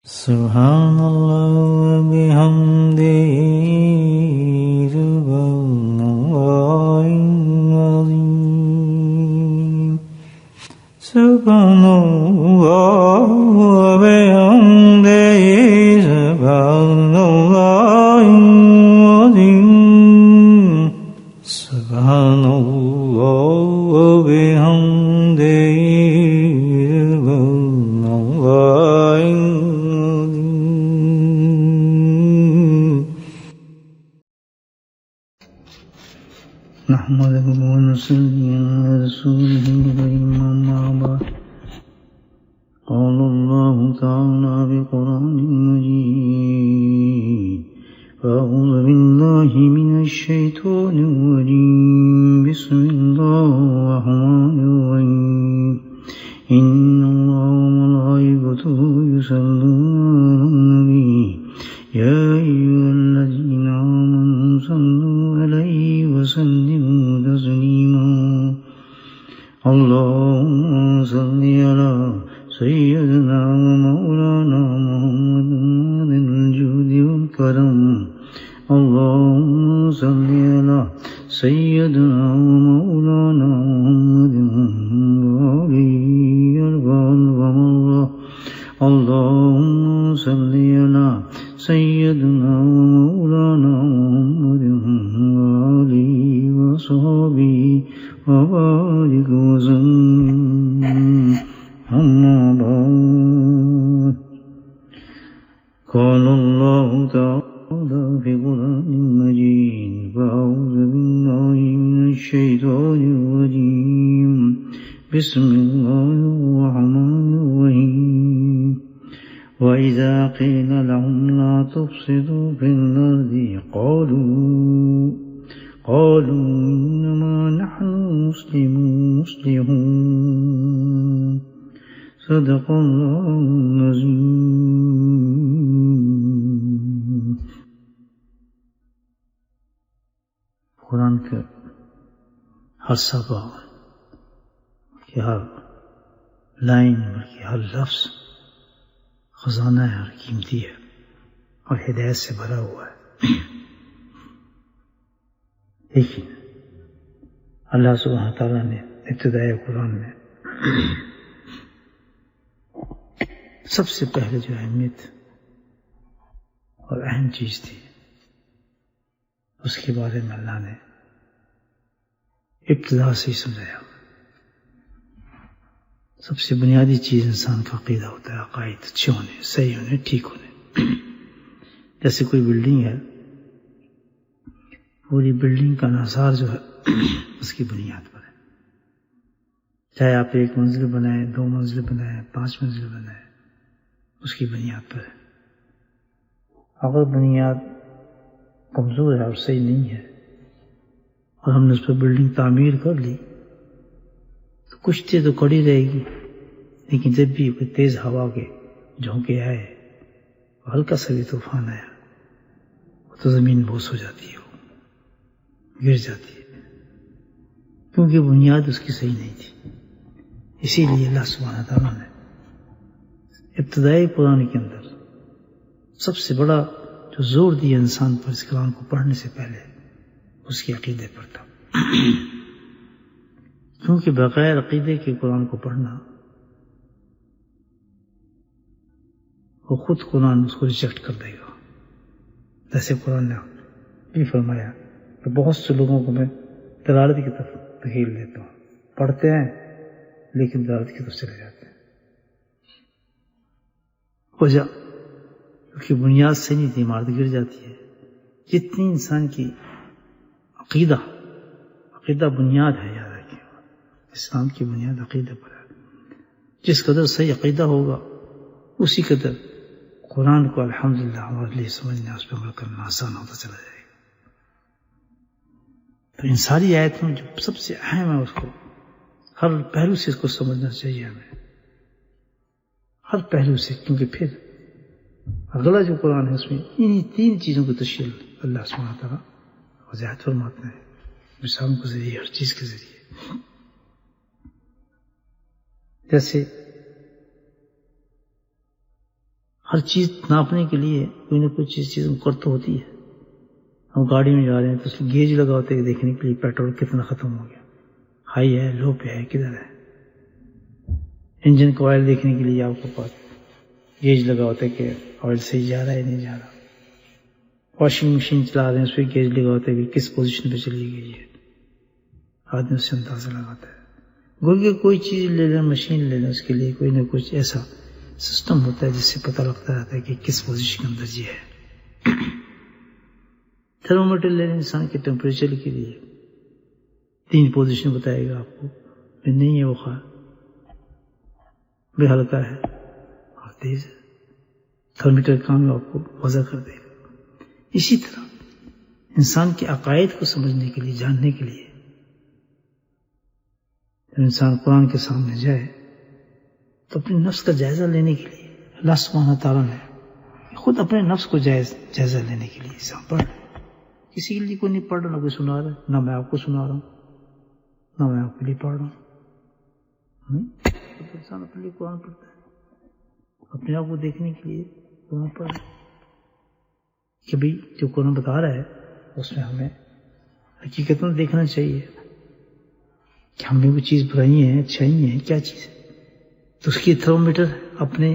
سبحان اللہ وبحمدہ سبحان اللہ العظیم سبحان اللہ وبحمدہ سبحان اللہ العظیم سبحان اللہ وبحمدہ نحمده ونصلي على رسوله الكريم أما بعد قال الله تعالى بقرآن مجيد أعوذ بالله من الشيطان الرجيم بسم الله الرحمن الرحيم إن الله وملائكته يصلون على النبي يا أيها الذين آمنوا صلوا عليه وسلموا تسليما اللهم صل على سيدنا ومولانا محمد الجود والكرم اللهم صل على سيدنا ومولانا محمد اللهم صل على سيدنا ومولانا محمد وآله وصحبه وبارك وسلم أما بعد قال الله تعالى في قرآن مجيد فأعوذ بالله من الشيطان الرجيم بسم الله الرحمن الرحيم وإذا قيل لهم لا تفسدوا في الأرض قالوا إنما نحن مسلمون صدق الله العظيم. قرآن کا ہر صفحہ کہ ہر لائن بلکہ ہر لفظ خزانہ ہے اور قیمتی ہے اور ہدایت سے بھرا ہوا ہے. لیکن اللہ سبحانہ تعالیٰ نے ابتدائی قرآن میں سب سے پہلے جو اہمیت اور اہم چیز تھی اس کے بارے میں اللہ نے ابتدا سے ہی سمجھایا. سب سے بنیادی چیز انسان کا عقیدہ ہوتا ہے، عقائد اچھے ہونے، صحیح ہونے، ٹھیک ہونے. جیسے کوئی بلڈنگ ہے، پوری بلڈنگ کا انحصار جو ہے اس کی بنیاد پر ہے. چاہے آپ 1 منزل بنائیں، 2 منزل بنائیں، 5 منزل بنائیں، اس کی بنیاد پر ہے. اگر بنیاد کمزور ہے اور صحیح نہیں ہے اور ہم نے اس پر بلڈنگ تعمیر کر لی تو کچھ دیر تو کڑی رہے گی، لیکن جب بھی کوئی تیز ہوا کے جھونکے آئے، ہلکا سا بھی طوفان آیا تو زمین بوس ہو جاتی ہے، گر جاتی ہے، کیونکہ بنیاد اس کی صحیح نہیں تھی. اسی لیے اللہ سبحانہ تعالیٰ نے ابتدائی قرآن کے اندر سب سے بڑا جو زور دیا انسان پر اس کلام کو پڑھنے سے پہلے اس کے عقیدے پر تھا. کیونکہ بغیر عقیدے کے قرآن کو پڑھنا، وہ خود قرآن اس کو ریجیکٹ کر دے گا. جیسے قرآن نے بھی فرمایا کہ بہت سے لوگوں کو میں دلالت کی طرف دھکیل دیتا ہوں، پڑھتے ہیں لیکن دلالت کی طرف چلے جاتے ہیں. وجہ کیونکہ بنیاد سے نہیں تھی، عمارت گر جاتی ہے. جتنی انسان کی عقیدہ بنیاد ہے، یاد رکھیں، اسلام کی بنیاد عقیدہ پر ہے. جس قدر صحیح عقیدہ ہوگا اسی قدر قرآن کو الحمدللہ ہمارے لیے سمجھنا، اس پہ عمل کرنا آسان ہوتا چلا جائے گا. تو ان ساری آیتوں جو سب سے اہم ہے اس کو ہر پہلو سے اس کو سمجھنا چاہیے ہمیں، ہر پہلو سے. کیونکہ پھر اگلا جو قرآن ہے اس میں انہی 3 چیزوں کی تشکیل اللہ سبحانہ تعالیٰ وضاحت فرماتے ہیں، مثالوں کے ذریعے، ہر چیز کے ذریعے. جیسے ہر چیز ناپنے کے لیے کوئی نہ کوئی چیز مقرر تو ہوتی ہے. ہم گاڑی میں جا رہے ہیں تو اس کی گیج لگا ہوتا ہے دیکھنے کے لیے پیٹرول کتنا ختم ہو گیا، ہائی ہے، لو پہ ہے، کدھر ہے. انجن کو آئل دیکھنے کے لیے آپ کو پاس گیج لگا ہوتا ہے کہ آئل صحیح جا رہا ہے نہیں جا رہا. واشنگ مشین چلا رہے ہیں اس پہ گیج لگا ہوتا ہے کہ کس پوزیشن پہ چلی گئی ہے، آدمی اس سے اندازہ لگاتا ہے. گویا کہ کوئی چیز لے لیں، مشین لے لیں، اس کے لیے کوئی نہ کچھ ایسا سسٹم ہوتا ہے جس سے پتہ لگتا رہتا ہے کہ کس پوزیشن کے اندر یہ ہے. تھرمومیٹر لے لیں انسان کے ٹیمپریچر کے لیے، 3 پوزیشن بتائے گا آپ کو، نہیں ہے بخار، بے ہلکا ہے اور تیز ہے. تھرمومیٹر کام آپ کو وضع کر دے گا. اسی طرح انسان کے عقائد کو سمجھنے کے لیے، جاننے کے لیے جب انسان قرآن کے سامنے جائے تو اپنے نفس کا جائزہ لینے کے لیے اللہ سبحانہ تعالیٰ نے خود اپنے نفس کو جائزہ لینے کے لیے انسان پڑھ رہا ہے. کسی کے لیے کوئی نہیں پڑھ رہا، نہ کوئی سنا رہا ہے، نہ میں آپ کو سنا رہا ہوں، نہ میں آپ کے لیے پڑھ رہا ہوں. انسان اپنے لیے قرآن پڑھتا ہے، اپنے آپ کو دیکھنے کے لیے قرآن پڑھ رہا ہے کہ بھئی جو قرآن بتا رہا ہے اس میں ہمیں حقیقت میں دیکھنا چاہیے کہ ہم نے وہ چیز برائی ہیں، اچھائی ہیں، کیا چیز ہے. تو اس کی تھرمومیٹر اپنے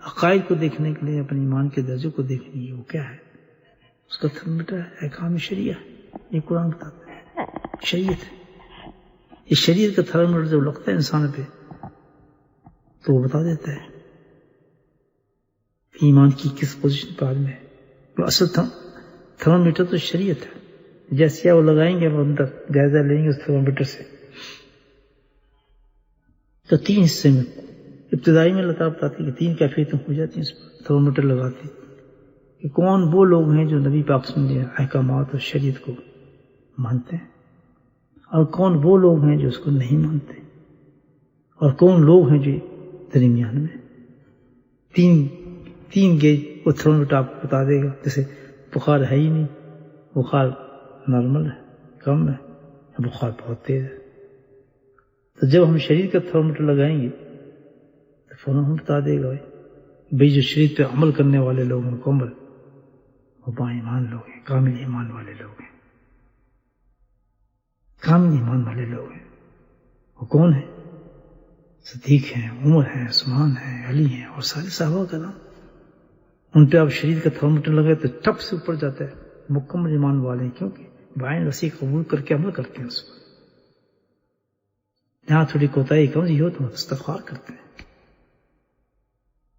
عقائد کو دیکھنے کے لیے، اپنے ایمان کے درجے کو دیکھنے کے لیے وہ کیا ہے، اس کا تھرمومیٹر ہے احکام شریعہ. یہ قرآن بتاتا ہے، شریعت ہے. یہ شریعت کا تھرمومیٹر جب لگتا ہے انسان پہ تو وہ بتا دیتا ہے ایمان کی کس پوزیشن پر آدمی ہے. اصل تھرمومیٹر تو شریعت ہے. جیسے وہ لگائیں گے وہ اندر جائزہ لیں گے اس تھرمومیٹر سے. تو 3 حصے میں ابتدائی میں اللہ تعالیٰ بتاتی ہے کہ 3 کیفیتیں ہو جاتی ہیں اس پر تھرمومیٹر لگاتے کہ کون وہ لوگ ہیں جو نبی پاک صلی اللہ علیہ وسلم کے احکامات اور شریعت کو مانتے ہیں، اور کون وہ لوگ ہیں جو اس کو نہیں مانتے، اور کون لوگ ہیں جو درمیان میں. 3 گیج وہ تھرمومیٹر آپ کو بتا دے گا. جیسے بخار ہے ہی نہیں، بخار نارمل ہے، کم ہے، بخار بہت تیز ہے. تو جب ہم شریر کا تھرمومیٹر لگائیں گے تو فوراً ہم بتا دے گا بھئی جو شریر پہ عمل کرنے والے لوگ ہیں مکمل، وہ با ایمان لوگ ہیں، کامل ایمان والے لوگ ہیں. کامل ایمان والے لوگ ہیں وہ کون ہیں؟ صدیق ہیں، عمر ہیں، عثمان ہیں، علی ہیں اور سارے صحابہ کرام. ان پہ آپ شریر کا تھرمومیٹر لگائے تو ٹپ سے اوپر جاتا ہے. مکمل ایمان والے ہیں کیونکہ بائیں رسی قبول کر کے عمل کرتے ہیں اس پر. جہاں تھوڑی کوتاہی کمزوری ہو تو استغفار کرتے ہیں،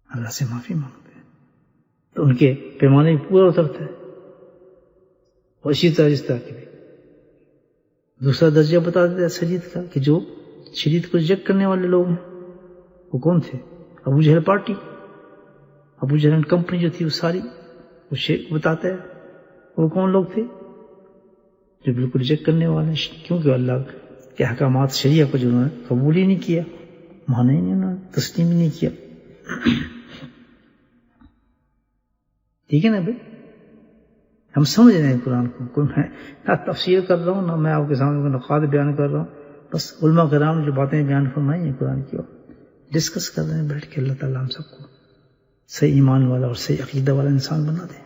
اللہ سے معافی مانگتے ہیں، تو ان کے پیمانے پورا اترتا ہے. اور اسی طرح اس طرح کی بھی دوسرا درجہ بتا دیتا ہے شریعت کا کہ جو شریعت کو ریجیکٹ کرنے والے لوگ ہیں وہ کون تھے. ابو جہل پارٹی، ابو جہل کمپنی جو تھی وہ ساری وہ شیخ بتاتا ہے وہ کون لوگ تھے جو بالکل ریجیکٹ کرنے والے ہیں، کیونکہ اللہ کے احکامات شریعہ کو جو انہوں نے قبول ہی نہیں کیا، مانا ہی نہیں، انہوں نے تسلیم ہی نہیں کیا. ٹھیک ہے نا بھائی، ہم سمجھ رہے ہیں قرآن کو. کوئی میں نہ تفسیر کر رہا ہوں، نہ میں آپ کے سامنے نقاد بیان کر رہا ہوں. بس علماء کرام نے جو باتیں بیان فرمائی ہیں قرآن کی ڈسکس کر رہے ہیں بیٹھ کے. اللہ تعالیٰ ہم سب کو صحیح ایمان والا اور صحیح عقیدہ والا انسان بنا دے.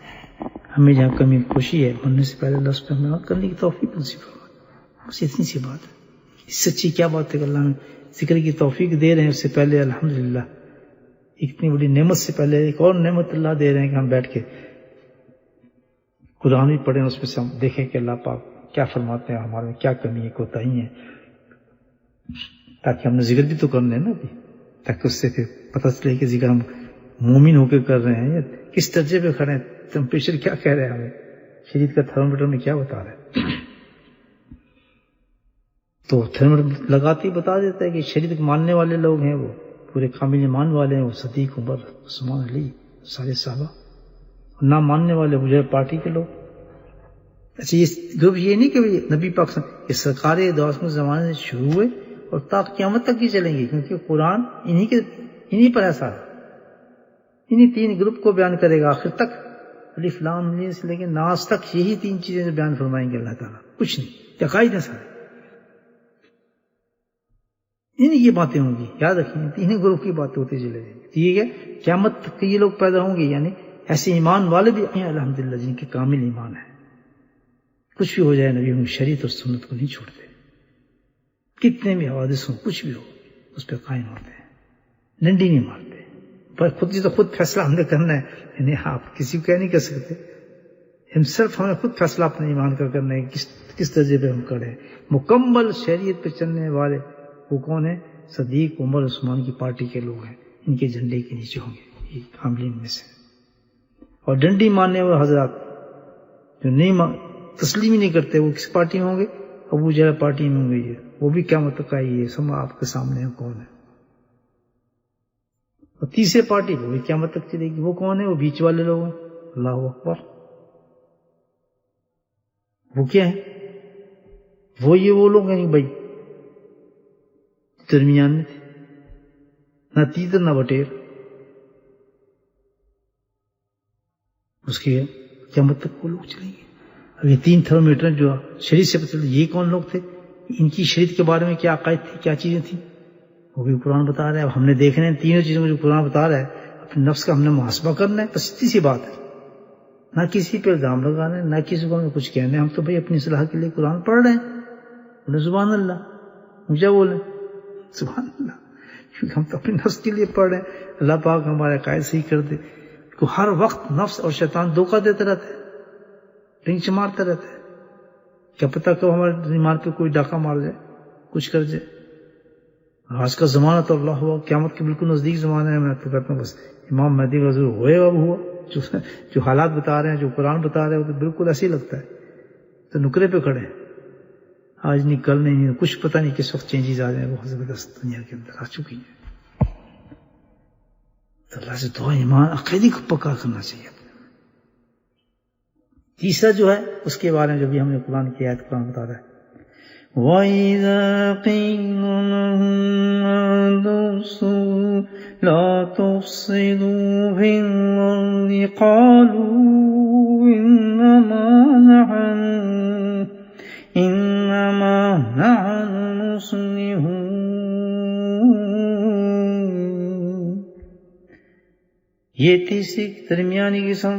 ہمیں جہاں کمی کوشی ہے مرنے سے پہلے اللہ اس پہ ہمیں کرنے کی توفیق نصیب فرمائے. بس اتنی سی بات ہے. اس سے اچھی کیا بات ہے کہ اللہ ہمیں ذکر کی توفیق دے رہے ہیں. اس سے پہلے الحمدللہ اتنی بڑی نعمت سے پہلے ایک اور نعمت اللہ دے رہے ہیں کہ ہم بیٹھ کے قرآن بھی پڑھیں، اس میں سے ہم دیکھیں کہ اللہ پاک کیا فرماتے ہیں، ہمارے میں کیا کمی ہے، کوتاہی ہے، تاکہ ہم نے ذکر بھی تو کرنا ہے نا ابھی، تاکہ اس سے پھر پتہ چلے کہ ذکر ہم مومن ہو کے کر رہے ہیں یا کس درجے پہ کھڑے ہیں، ٹیمپریچر کیا کہہ رہے ہیں ہمیں، شریعت کا تھرمومیٹر میں کیا بتا رہے ہیں. تو تھرمومیٹر لگاتے ہی بتا دیتا ہے کہ شریعت ماننے والے لوگ ہیں وہ پورے کامل ایمان والے ہیں، وہ صدیق، عمر، عثمان، علی، سارے صحابہ. نہ ماننے والے مجھے پارٹی کے لوگ. اچھا یہ گروپ یہ نہیں کہ نبی پاک یہ سرکار دو زمانے سے شروع ہوئے اور تا قیامت تک ہی چلیں گے، کیونکہ قرآن انہی پر ہے سارا. انہی 3 گروپ کو بیان کرے گا آخر تک، الف لام میم سے لے کے ناس تک. یہی 3 چیزیں بیان فرمائیں گے اللہ تعالیٰ، کچھ نہیں. عقائد ہیں سارے. انہیں کی باتیں ہوں گی، یاد رکھیں، تینوں گروہ کی باتیں ہوتی چلے جائیں گی. ٹھیک ہے، قیامت تک یہ لوگ پیدا ہوں گے، یعنی ایسے ایمان والے بھی ہیں الحمدللہ جن کے کامل ایمان ہے، کچھ بھی ہو جائے نبی ہم شریعت اور سنت کو نہیں چھوڑتے، کتنے بھی حوادث ہوں، کچھ بھی ہو اس پہ قائم ہوتے ہیں، ڈنڈی نہیں مارتے. پر خود فیصلہ ہم نے کرنا ہے، یعنی آپ کسی کو کیا نہیں کر سکتے، ہم صرف ہمیں خود فیصلہ اپنے ایمان کا کرنا ہے کس درجے پہ ہم کھڑے ہیں. مکمل شریعت پہ چلنے والے وہ کون ہیں؟ صدیق، عمر، عثمان کی پارٹی کے لوگ ہیں، ان کے جھنڈے کے نیچے ہوں گے یہ حاملین میں سے. اور ڈنڈی ماننے والے حضرات جو نہیں تسلیم ہی نہیں کرتے وہ کس پارٹی میں ہوں گے؟ ابو جہل پارٹی میں ہوں گے. یہ وہ بھی قیامت تک آئی ہے، سب آپ کے سامنے ہے کون ہے. اور تیسرے پارٹی وہ بھی قیامت تک چلے گی، وہ کون ہے؟ وہ بیچ والے لوگ ہیں. اللہ اکبر، وہ کیا ہے؟ وہ لوگ ہیں بھائی درمیان میں تھے، نہ تیتر نہ بٹیر. اس کے قیامت تک وہ لوگ چلیں گے. اب یہ 3 تھرمومیٹر جو شریعت سے پتہ یہ کون لوگ تھے، ان کی شریعت کے بارے میں کیا عقائد تھی، کیا چیزیں تھیں، وہ بھی قرآن بتا رہا ہے. اب ہم نے دیکھنا ہے تینوں چیزوں کو جو قرآن بتا رہا ہے، اپنے نفس کا ہم نے محاسبہ کرنا ہے. بس اتنی سی بات ہے، نہ کسی پہ الزام لگانا ہے، نہ کسی کو ہمیں کچھ کہنا ہے. ہم تو بھائی اپنی اصلاح کے لیے قرآن پڑھ رہے ہیں. بولے سبحان اللہ، مجھے بولے سبحان اللہ، کیونکہ ہم تو اپنے نفس کے لیے پڑھ رہے ہیں. اللہ پاک ہمارے عقائد صحیح کر دے. کو ہر وقت نفس اور شیطان دھوکہ دیتا رہتا ہے، رنچ مارتا رہتا ہے. کیا پتہ کب ہمارے ایمان پہ کوئی ڈاکہ مار جائے، کچھ کر جائے. آج کا زمانہ تو اللہ ہوا قیامت کے بالکل نزدیک زمانہ ہے. میں تو کہتا ہوں بس امام مہدی کا ضرور ہوئے اب ہوا. جو حالات بتا رہے ہیں، جو قرآن بتا رہے ہیں، وہ تو بالکل ایسے ہی لگتا ہے. تو نکرے پہ کھڑے ہیں، آج نہیں کل نہیں، کچھ پتہ نہیں کس وقت چینجز آ جائیں. بہت زبردست دنیا کے اندر آ چکی ہیں. تو اللہ سے دعا ایمان عقیدے کو پکا کرنا چاہیے. تیسرا جو ہے اس کے بارے میں جو بھی ہم نے قرآن کی آیت قرآن بتا رہا ہے، وَإِذَا قِيلَ لَهُمْ ادْرُسُوا لَا تُفْسِدُوا فِي الْأَرْضِ قَالُوا إِنَّمَا نَحْنُ مُصْلِحُونَ. یہ تیسری درمیانی قسم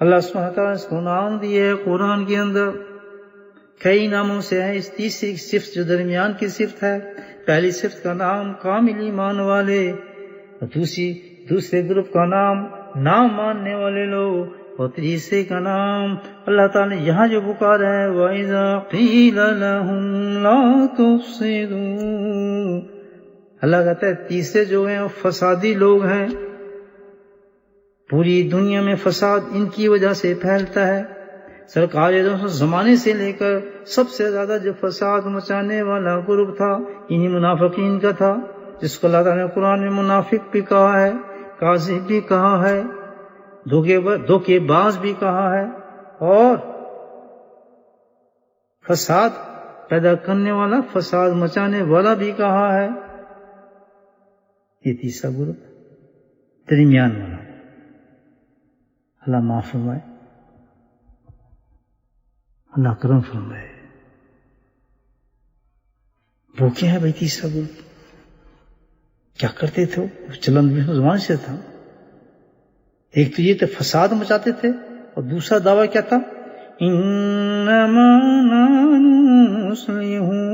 اللہ سبحانہ وتعالیٰ اس کو نام دیے ہے قرآن کے اندر. کئی ناموں سے ہے. اس تیسری صفت جو درمیان کی صفت ہے، پہلی صفت کا نام کامل ایمان والے، اور دوسرے گروپ کا نام نہ ماننے والے لوگ، اور تیسرے کا نام اللہ تعالیٰ نے یہاں جو پکارا ہے وَإِذَا قِيلَ لَهُمْ لَا تُفْسِدُوا. اللہ کہتا ہے تیسرے جو ہیں وہ فسادی لوگ ہیں. پوری دنیا میں فساد ان کی وجہ سے پھیلتا ہے. سرکار زمانے سے لے کر سب سے زیادہ جو فساد مچانے والا گروپ تھا انہی منافقین کا تھا، جس کو اللہ تعالیٰ نے قرآن میں منافق بھی کہا ہے، کاذب بھی کہا ہے، دھوکے باز بھی کہا ہے، اور فساد پیدا کرنے والا، فساد مچانے والا بھی کہا ہے. یہ تیسرا گروپ درمیان والا. اللہ معاف فرمائے، اللہ کرم فرمائے. وہ کیا ہے بھائی تیسرا گروپ؟ کیا کرتے تھے وہ؟ چلن بھی زبان سے تھا. ایک تو یہ تھے فساد مچاتے تھے، اور دوسرا دعویٰ کیا تھا؟ انما نحن مصلحون.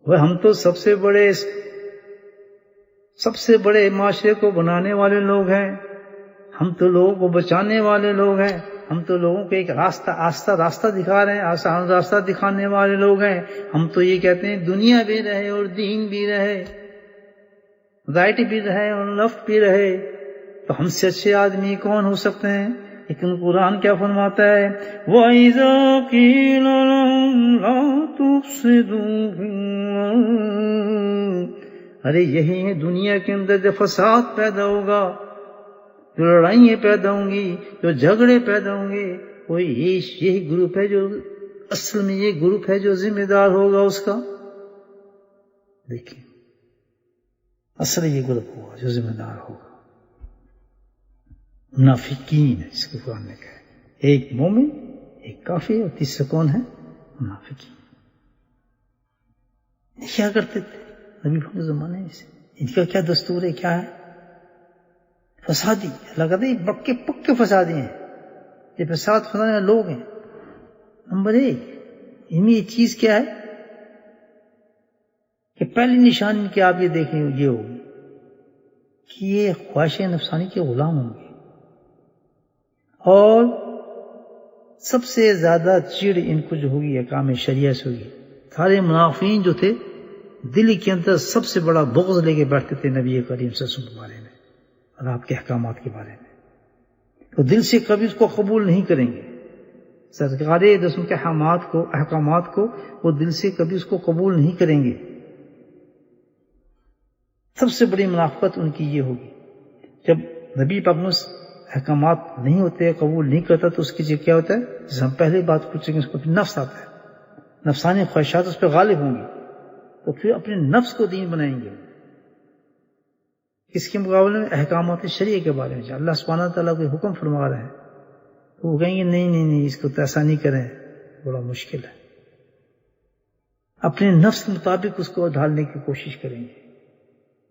وہ ہم تو سب سے بڑے معاشرے کو بنانے والے لوگ ہیں، ہم تو لوگوں کو بچانے والے لوگ ہیں، ہم تو لوگوں کو ایک راستہ دکھا رہے ہیں، آسان راستہ دکھانے والے لوگ ہیں. ہم تو یہ کہتے ہیں دنیا بھی رہے اور دین بھی رہے، رائٹ بھی رہے اور لیفٹ بھی رہے، تو ہم سے اچھے آدمی کون ہو سکتے ہیں؟ لیکن قرآن کیا فرماتا ہے؟ وَإِذَا قِيلَ لَهُمْ لَا تُفْسِدُوا فِي الْأَرْضِ. ارے یہی ہے دنیا کے اندر جو فساد پیدا ہوگا، جو لڑائیاں پیدا ہوں گی، جو جھگڑے پیدا ہوں گے، وہ یہی گروپ ہے جو اصل میں یہ گروپ ہے جو ذمہ دار ہوگا اس کا. دیکھیں اصل یہ گروپ ہوگا جو ذمہ دار ہوگا. منافقین ہے جس کو قرآن نے کہا ہے، ایک مومن، ایک کافر، اور تیسرا کون ہے؟ منافقین. کیا کرتے تھے نبی کے زمانے میں سے؟ ان کا کیا دستور ہے، کیا ہے؟ فسادی، اللہ کہتے ہیں پکے پکے فسادی ہیں، یہ فساد پھیلانے والے لوگ ہیں۔ نمبر 1 ان میں یہ چیز کیا ہے کہ پہلی نشانی کہ آپ یہ دیکھیں یہ ہوگی کہ یہ خواہش نفسانی کے غلام ہوں گے، اور سب سے زیادہ چڑ ان کو جو ہوگی احکام شریعہ سے ہوگی۔ سارے منافقین جو تھے دل کے اندر سب سے بڑا بغض لے کے بیٹھتے تھے نبی کریم صلی اللہ علیہ وسلم کے بارے میں اور آپ کے احکامات کے بارے میں، تو دل سے کبھی اس کو قبول نہیں کریں گے۔ سرکار رسول کے احکامات کو وہ دل سے کبھی اس کو قبول نہیں کریں گے۔ سب سے بڑی منافقت ان کی یہ ہوگی، جب نبی پاک میں احکامات نہیں ہوتے، قبول نہیں کرتا، تو اس کی کیا ہوتا ہے، جیسے ہم پہلے بات پوچھیں گے، اس کو نفس آتا ہے، نفسانی خواہشات اس پہ غالب ہوں گی، تو پھر اپنے نفس کو دین بنائیں گے۔ اس کے مقابلے میں احکامات شریعہ کے بارے میں اللہ سبحانہ تعالیٰ کو حکم فرما رہے ہیں، تو وہ کہیں گے نہیں اس کو تو ایسا نہیں کریں، بڑا مشکل ہے، اپنے نفس کے مطابق اس کو ڈھالنے کی کوشش کریں گے۔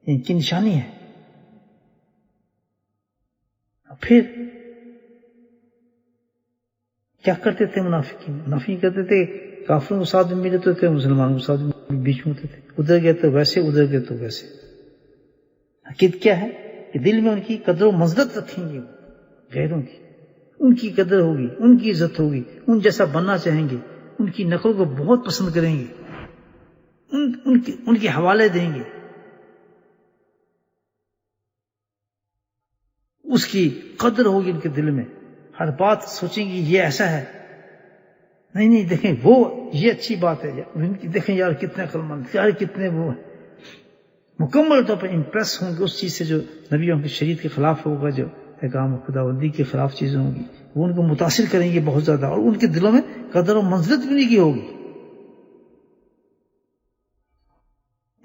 ان کی نشانی ہے۔ پھر کیا کرتے تھے منافقین کرتے تھے، کافروں کے ساتھ ملے تو تھے، مسلمانوں کے ساتھ بیچ میں ہوتے تھے، ادھر گئے تو ویسے، ادھر گئے تو ویسے۔ حقیقت کیا ہے کہ دل میں ان کی قدر و منزلت رکھیں گے، غیروں کی ان کی قدر ہوگی، ان کی عزت ہوگی، ان جیسا بننا چاہیں گے، ان کی نقل کو بہت پسند کریں گے، ان کے حوالے دیں گے، اس کی قدر ہوگی ان کے دل میں، ہر بات سوچیں گے یہ ایسا ہے، نہیں دیکھیں وہ یہ اچھی بات ہے، ان کی دیکھیں یار کتنے عقلمند، یار کتنے وہ ہیں، مکمل طور پر امپریس ہوں گے اس چیز سے جو نبیوں کی شریعت کے خلاف ہوگا، جو احکام خداوندی کے خلاف چیزیں ہوں گی، وہ ان کو متاثر کریں گے بہت زیادہ، اور ان کے دلوں میں قدر و منزلت بھی نہیں کی ہوگی،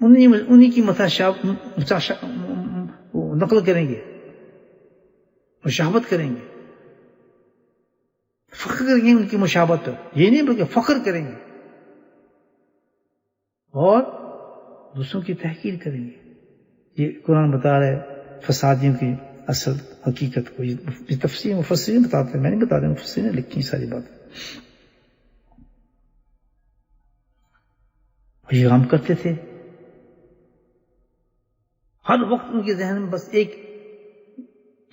انہی کی نقل کریں گے، مشابہت کریں گے، فخر کریں گے ان کی مشابہت پر، یہ نہیں بلکہ فخر کریں گے، اور دوسروں کی تحقیر کریں گے۔ یہ قرآن بتا رہا ہے فسادیوں کی اصل حقیقت کو، یہ تفسیر مفسرین بتاتے ہیں، میں نہیں بتا رہا، مفسرین نے لکھی ساری بات، یہ کام کرتے تھے۔ ہر وقت ان کے ذہن میں بس ایک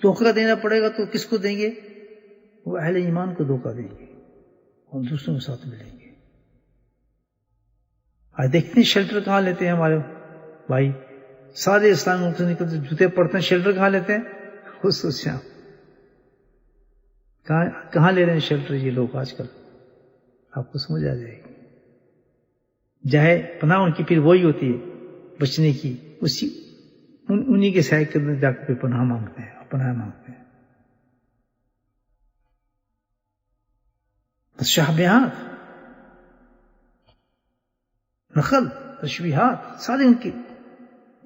دھوکہ دینا پڑے گا تو کس کو دیں گے؟ وہ اہل ایمان کو دھوکہ دیں گے اور دوسروں کے ساتھ ملیں گے۔ آج دیکھتے ہیں شیلٹر کہاں لیتے ہیں ہمارے بھائی، سارے اسلامی ملک سے نکلتے جوتے پڑتے ہیں، شیلٹر کہاں لیتے ہیں؟ خود سوچیں کہاں لے رہے ہیں شیلٹر یہ لوگ آج کل، آپ کو سمجھ آ جائے گی۔ جائے پناہ ان کی پھر وہی ہوتی ہے بچنے کی، انہی کے سائے کے اندر جا کے پناہ مانگتے ہیں، پناہ مانگتے ہیں۔ تشبیہات، نقل، تشبیہات سارے ان کی۔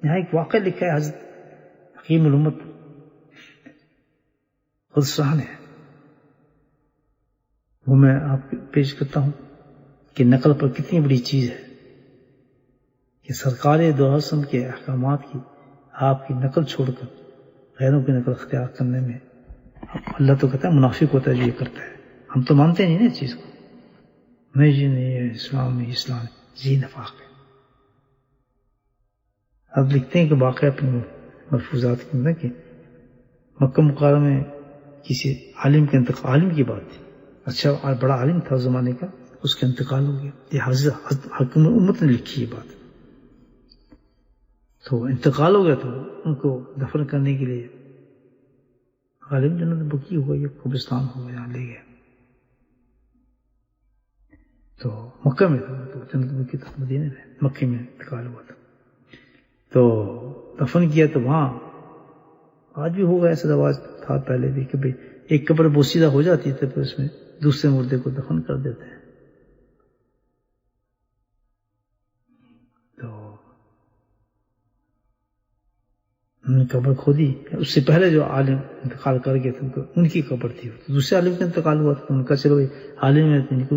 یہاں ایک واقعہ لکھا ہے حضرت حکیم الامت خدشاہ نے، وہ میں آپ کو پیش کرتا ہوں کہ نقل پر کتنی بڑی چیز ہے، کہ سرکار دو حسن کے احکامات کی آپ کی نقل چھوڑ کر غیروں کی نقل اختیار کرنے میں اللہ تو کہتا ہے منافق ہوتا ہے جو یہ کرتا ہے۔ ہم تو مانتے نہیں نا اس چیز کو، نہیں جی نہیں اسلام نہیں، اسلام جی نفاق ہے۔ اب لکھتے ہیں کہ واقعہ اپنے ملفوظات کے اندر کہ مکہ مکرمہ میں کسی عالم کے انتقال، عالم کی بات تھی، اچھا اور بڑا عالم تھا اس زمانے کا، اس کا انتقال ہو گیا، یہ حضرت حکیم امت نے لکھی یہ بات۔ تو انتقال ہو گیا تو ان کو دفن کرنے کے لیے عالم جنت بکی ہوا، یہ قبرستان ہوا، یہاں لے گیا، تو مکہ میں تھا، تو جنت بکی تھا مدینے میں، مکہ میں انتقال ہوا تھا، تو دفن کیا۔ تو وہاں آج بھی ہوگا ایسا رواج تھا پہلے بھی کہ ایک قبر بوسیدہ ہو جاتی ہے تو پھر اس میں دوسرے مردے کو دفن کر دیتے ہیں۔ تو انہوں نے قبر کھودی، اس سے پہلے جو عالم انتقال کر گئے تھے ان کی قبر تھی، دوسرے عالم کا انتقال ہوا تھا، تو ان کا چلو عالم ہے ان کو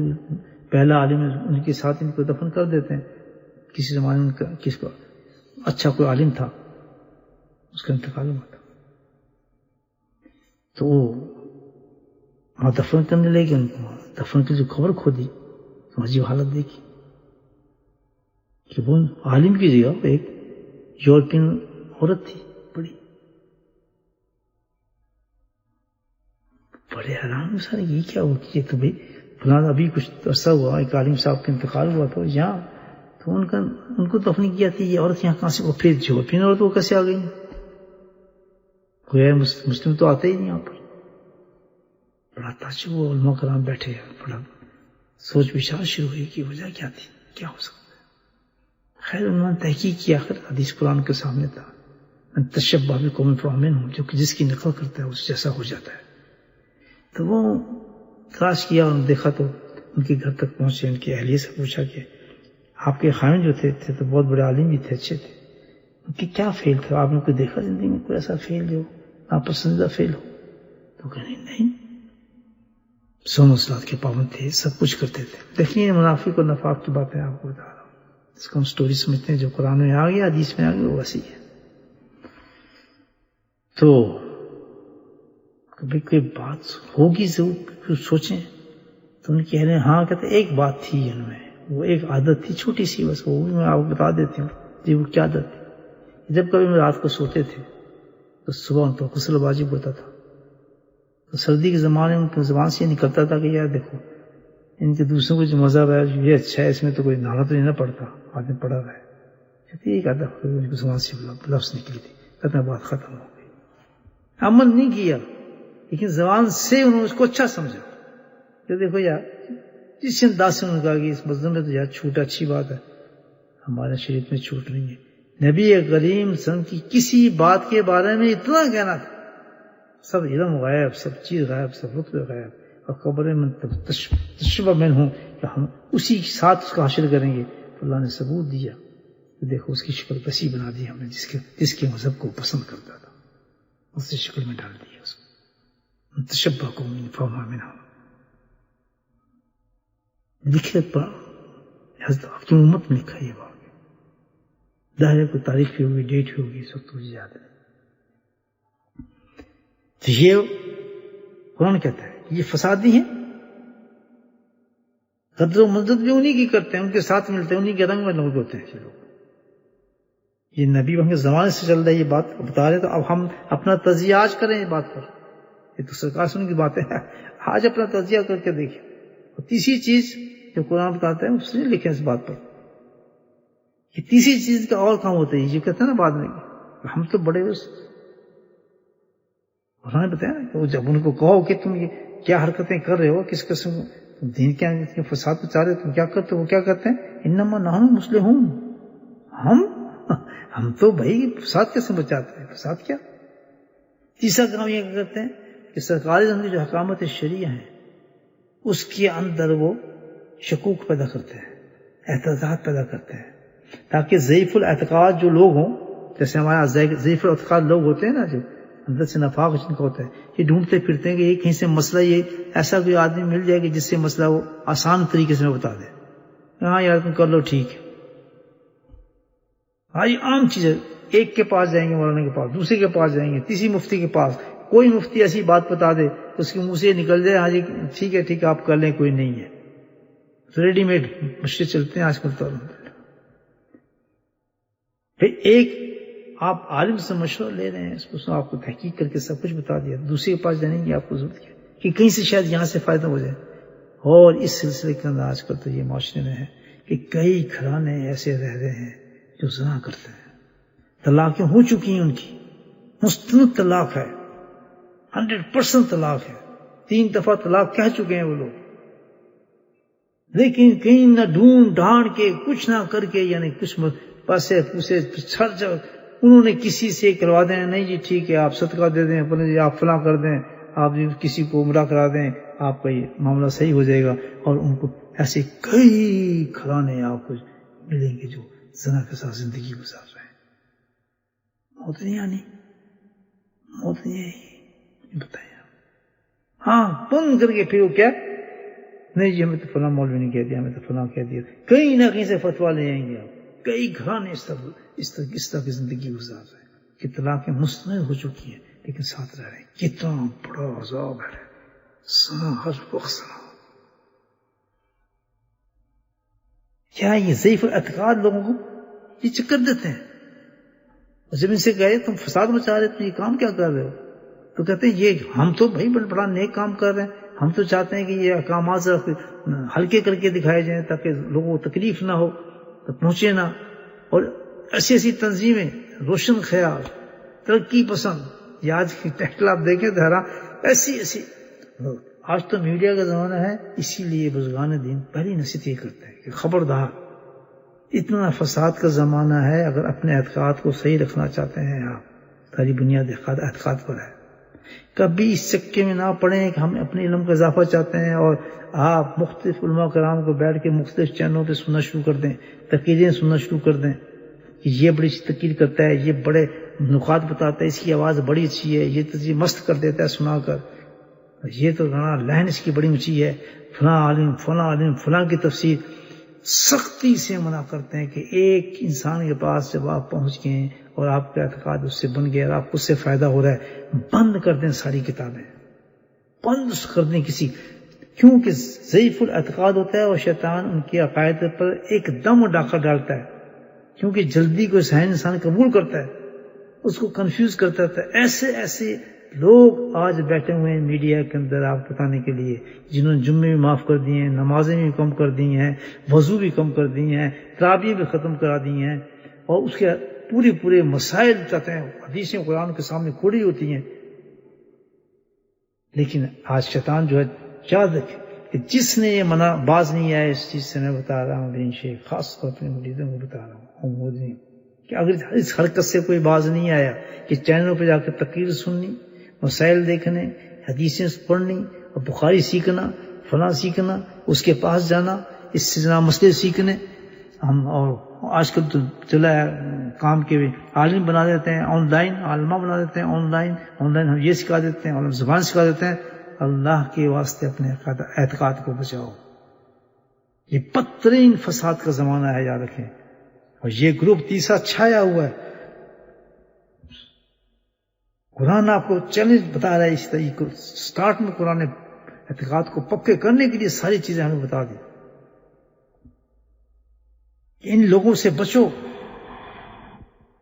پہلا عالم ہے، ان کے ساتھ ان کو دفن کر دیتے ہیں۔ کسی زمانے میں کس کو اچھا کوئی عالم تھا، اس کا انتقال ہوا تھا، تو وہ وہاں دفن کرنے لے گئے، ان کو دفن کی جو خبر کھو دی تو عجیب حالت دیکھی کہ وہ عالم کی جگہ ایک یورپین عورت تھی بڑی. بڑے حیران میں سارے یہ کیا ہوا کہ تو بھائی فلاں ابھی کچھ عرصہ ہوا ایک عالم صاحب کا انتقال ہوا تھا یہاں، تو ان کو دفن کیا تھی، یہ عورت یہاں کہاں سے، وہ پھر یورپین عورت وہ کیسے آ گئی؟ کوئی مسلم تو آتے ہی نہیں یہاں پر. بڑا تعجب ہوا، علماء کرام بیٹھے، بڑا سوچ بچار شروع ہوئی کہ وجہ کیا تھی، کیا ہو سکتا ہے. خیر انہوں نے تحقیق کیا، آخر حدیث قرآن کے سامنے تھا، تشبہ بقوم فآمن ہوں، جو کہ جس کی نقل کرتا ہے اس جیسا ہو جاتا ہے. تو وہ تلاش کیا اور دیکھا تو ان کے گھر تک پہنچے، ان کی اہلیہ سے پوچھا کہ آپ کے خاوند جو تھے تو بہت بڑے عالم بھی تھے، اچھے تھے، ان کی کیا فیل تھا، آپ نے کوئی دیکھا زندگی میں کوئی ایسا فیل جو ناپسندیدہ فیل ہو؟ تو کہنے نہیں، سوم صلات کے پابند تھے، سب کچھ کرتے تھے. دیکھیے منافق اور نفاق کی باتیں آپ کو بتا رہا ہوں، اس کو ہم سٹوری سمجھتے ہیں، جو قرآن میں آ گیا حدیث میں آ گیا وہ ویسی ہے. تو کبھی کوئی بات ہوگی ضرور سوچیں. تو ان کہہ رہے ہیں ہاں، کہتے ایک بات تھی ان میں، وہ ایک عادت تھی چھوٹی سی، بس وہ بھی میں آپ کو بتا دیتی ہوں. جی وہ کیا عادت تھی؟ جب کبھی میں رات کو سوتے تھے تو صبح ان کو غسل واجب ہوتا تھا. تو سردی کے زمانے میں ان کی زبان سے یہ نکلتا تھا کہ یار دیکھو ان کے دوسروں کو جو مذہب ہے یہ اچھا ہے، اس میں تو کوئی نہانا تو نہیں نہ پڑتا، آدمی پڑا رہا ہے. کہتے ایک آدھا ان کی زبان سے لفظ نکلی تھی، کہتے بات ختم ہو گئی. عمل نہیں کیا لیکن زبان سے انہوں نے اس کو اچھا سمجھا کہ دیکھو یار جس انداز سے انہوں نے کہا کہ اس مسجد میں تو یار چھوٹ اچھی بات ہے، ہمارے شریعت میں چھوٹ نہیں ہے. نبی کریم صلی اللہ علیہ وسلم کی کسی بات کے بارے میں اتنا کہنا تھا، سب علم غائب، سب چیز غائب، سب رتبے غائب، اور خبریں من تشبہ من ہوں کہ ہم اسی کے ساتھ اس کو حاصل کریں گے. تو اللہ نے ثبوت دیا کہ دیکھو اس کی شکل ویسی بنا دی ہم نے جس کے مذہب کو پسند کرتا تھا، اسی شکل میں ڈال دیا اس کو. تشبہ کو فآمن ہوں لکھے پر حضرت آپ کی امت میں لکھا یہ بات، ظاہر کوئی تاریخ بھی ہوگی، ڈیٹ بھی ہوگی، اس وقت مجھے یاد ہے. تو یہ قرآن کہتا ہے یہ فسادی ہیں، قدر و منزلت بھی انہی کی کرتے ہیں، ان کے ساتھ ملتے ہیں، انہی کے رنگ میں لوگ ہوتے ہیں یہ لوگ. یہ نبی کے زمانے سے چل رہا ہے یہ بات بتا رہے، تو اب ہم اپنا تجزیہ آج کریں اس بات پر. یہ تو سرکار سن کی باتیں ہیں، آج اپنا تجزیہ کر کے دیکھیں. اور تیسری چیز جو قرآن بتاتا ہے اس نے لکھیں اس بات پر. یہ تیسری چیز کا اور کام ہوتا ہے، یہ کہتے ہیں نا بعد میں ہم تو بڑے انہوں نے بتایا نا کہ جب ان کو کہو کہ تم یہ کیا حرکتیں کر رہے ہو، کس قسم دین کے فساد بچا رہے ہو، تم کیا کرتے ہو؟ وہ کیا کرتے ہیں؟ انما نحن مصلحون، ہم تو بھائی فساد کیسے بچاتے ہیں؟ فساد کیا؟ تیسرا کام یہ کرتے ہیں کہ سرکاری رنگ کی جو حکامت شریعہ ہے اس کے اندر وہ شکوک پیدا کرتے ہیں، اعتراضات پیدا کرتے ہیں، تاکہ ضعیف الاعتقاد جو لوگ ہوں، جیسے ہمارے ضعیف الاعتقاد لوگ ہوتے ہیں نا، جو اندر سے نفاق جن کا ہوتا ہے، یہ ڈھونڈتے پھرتے ہیں کہ یہ کہیں سے مسئلہ، یہ ایسا کوئی آدمی مل جائے کہ جس سے مسئلہ وہ آسان طریقے سے بتا دے. ہاں یار تم کر لو ٹھیک ہے. ہاں یہ عام چیز ہے، ایک کے پاس جائیں گے مولانا کے پاس، دوسرے کے پاس جائیں گے، تیسری مفتی کے پاس، کوئی مفتی ایسی بات بتا دے اس کے منہ سے نکل جائے ہاں جی ٹھیک ہے ٹھیک ہے آپ کر لیں، کوئی نہیں ہے. ریڈی میڈ مشورے چلتے ہیں آج کل. تو پھر ایک آپ عالم سے مشورہ لے رہے ہیں، اس کو آپ کو تحقیق کر کے سب کچھ بتا دیا، دوسرے کے پاس جانے کی آپ کو ضرورت ہے کہ کہیں سے شاید یہاں سے فائدہ ہو جائے. اور اس سلسلے کے اندر آج کل تو یہ معاشرے میں ہے کہ کئی گھرانے ایسے رہ رہے ہیں جو زنا کرتے ہیں، طلاقیں ہو چکی ہیں، ان کی مستند طلاق ہے، 100% طلاق ہے، 3 دفعہ طلاق کہہ چکے ہیں وہ لوگ، لیکن کہیں نہ ڈھونڈ ڈھانڈ کے کچھ نہ کر کے، یعنی کچھ پیسے پوسے چھڑ جا انہوں نے کسی سے کروا دیں، نہیں جی ٹھیک ہے آپ صدقہ دے دیں، اپنے جی آپ فلاں کر دیں، آپ کسی کو عمرہ کرا دیں، آپ کا یہ معاملہ صحیح ہو جائے گا. اور ان کو ایسے کئی گھرانے آپ کو ملیں گے جو زنا کے ساتھ زندگی گزار رہے ہیں. موت نہیں آنی، موت نہیں آئی، بتائیں. ہاں بند کر کے پھر وہ کیا، نہیں جی ہمیں تو فلاں مولوی نے کہہ دیا، ہمیں تو فلاں کہہ دیا، کہیں نہ کہیں سے فتویٰ لے آئیں گے آپ. کئی گھرانے اس طرح کی زندگی گزار رہے ہیں کہ طلاقیں مستند ہو چکی ہیں لیکن ساتھ رہ رہے ہیں. کتنا بڑا عذاب ہے. سنا ہر وقت سنا. کیا یہ ضعیف اعتقاد لوگوں کو یہ چکر دیتے ہیں. اور جب ان سے کہے تم فساد مچا رہے تم یہ کام کیا کر رہے ہو تو کہتے ہیں یہ ہم تو بھائی بڑا نیک کام کر رہے ہیں. ہم تو چاہتے ہیں کہ یہ احکامات ہلکے کر کے دکھائے جائیں تاکہ لوگوں کو تکلیف نہ ہو تو پہنچے نہ. اور ایسی ایسی تنظیمیں روشن خیال ترقی پسند یہ آج کی ٹائٹل آپ دیکھیں تو ایسی آج تو میڈیا کا زمانہ ہے. اسی لیے بزرگان دین پہلی نصیحت یہ کرتے ہیں کہ خبردار اتنا فساد کا زمانہ ہے. اگر اپنے اعتقاد کو صحیح رکھنا چاہتے ہیں آپ ساری بنیاد اعتقاد پر ہے. کبھی اس چکے میں نہ پڑیں کہ ہم اپنے علم کا اضافہ چاہتے ہیں اور آپ مختلف علماء کرام کو بیٹھ کے مختلف چینلوں پہ سننا شروع کر دیں, تقریریں سننا شروع کر دیں کہ یہ بڑی تقریر کرتا ہے, یہ بڑے نکات بتاتا ہے, اس کی آواز بڑی اچھی ہے, یہ تجزیہ مست کر دیتا ہے سنا کر, یہ تو لہن اس کی بڑی اونچی ہے, فلاں عالم فلاں کی تفسیر. سختی سے منع کرتے ہیں کہ ایک انسان کے پاس جب آپ پہنچ گئے اور آپ کا اعتقاد اس سے بن گیا اور آپ کو اس سے فائدہ ہو رہا ہے, بند کر دیں ساری کتابیں, بند کر دیں کسی. کیونکہ ضعیف الاعتقاد ہوتا ہے اور شیطان ان کے عقائد پر ایک دم ڈاکہ ڈالتا ہے, کیونکہ جلدی کو صحیح انسان قبول کرتا ہے, اس کو کنفیوز کرتا ہے. ایسے لوگ آج بیٹھے ہوئے ہیں میڈیا کے اندر آپ بتانے کے لیے, جنہوں نے جمعے بھی معاف کر دیے ہیں, نمازیں بھی کم کر دی ہیں, وضو بھی کم کر دی ہیں, تراویح بھی ختم کرا دی ہیں, اور اس کے پورے مسائل چاہتے ہیں حدیثیں قرآن کے سامنے کھڑی ہوتی ہیں. لیکن آج شیطان جو ہے یاد رکھے کہ جس نے یہ منع باز نہیں آیا اس چیز سے, میں بتا رہا ہوں بین شیخ خاص طور اپنے مریدوں کو بتا رہا ہوں کہ اگر اس حرکت سے کوئی باز نہیں آیا کہ چینلوں پہ جا کے تقریر سننی, مسائل دیکھنے, حدیثیں پڑھنی, اور بخاری سیکھنا, فلاں سیکھنا, اس کے پاس جانا, اس سے جناب مسئلے سیکھنے. ہم اور آج کل تو چلا ہے کام کے بھی عالم بنا دیتے ہیں, آن لائن عالمہ بنا دیتے ہیں, آن لائن ہم یہ سکھا دیتے ہیں, عالم زبان سکھا دیتے ہیں. اللہ کے واسطے اپنے اعتقاد کو بچاؤ. یہ بدترین فساد کا زمانہ ہے, یاد رکھیں. اور یہ گروپ تیسرا چھایا ہوا ہے. قرآن آپ کو چیلنج بتا رہا ہے اس طریقے کو. سٹارٹ میں قرآن نے اعتقاد کو پکے کرنے کے لیے ساری چیزیں ہمیں بتا دی. ان لوگوں سے بچو.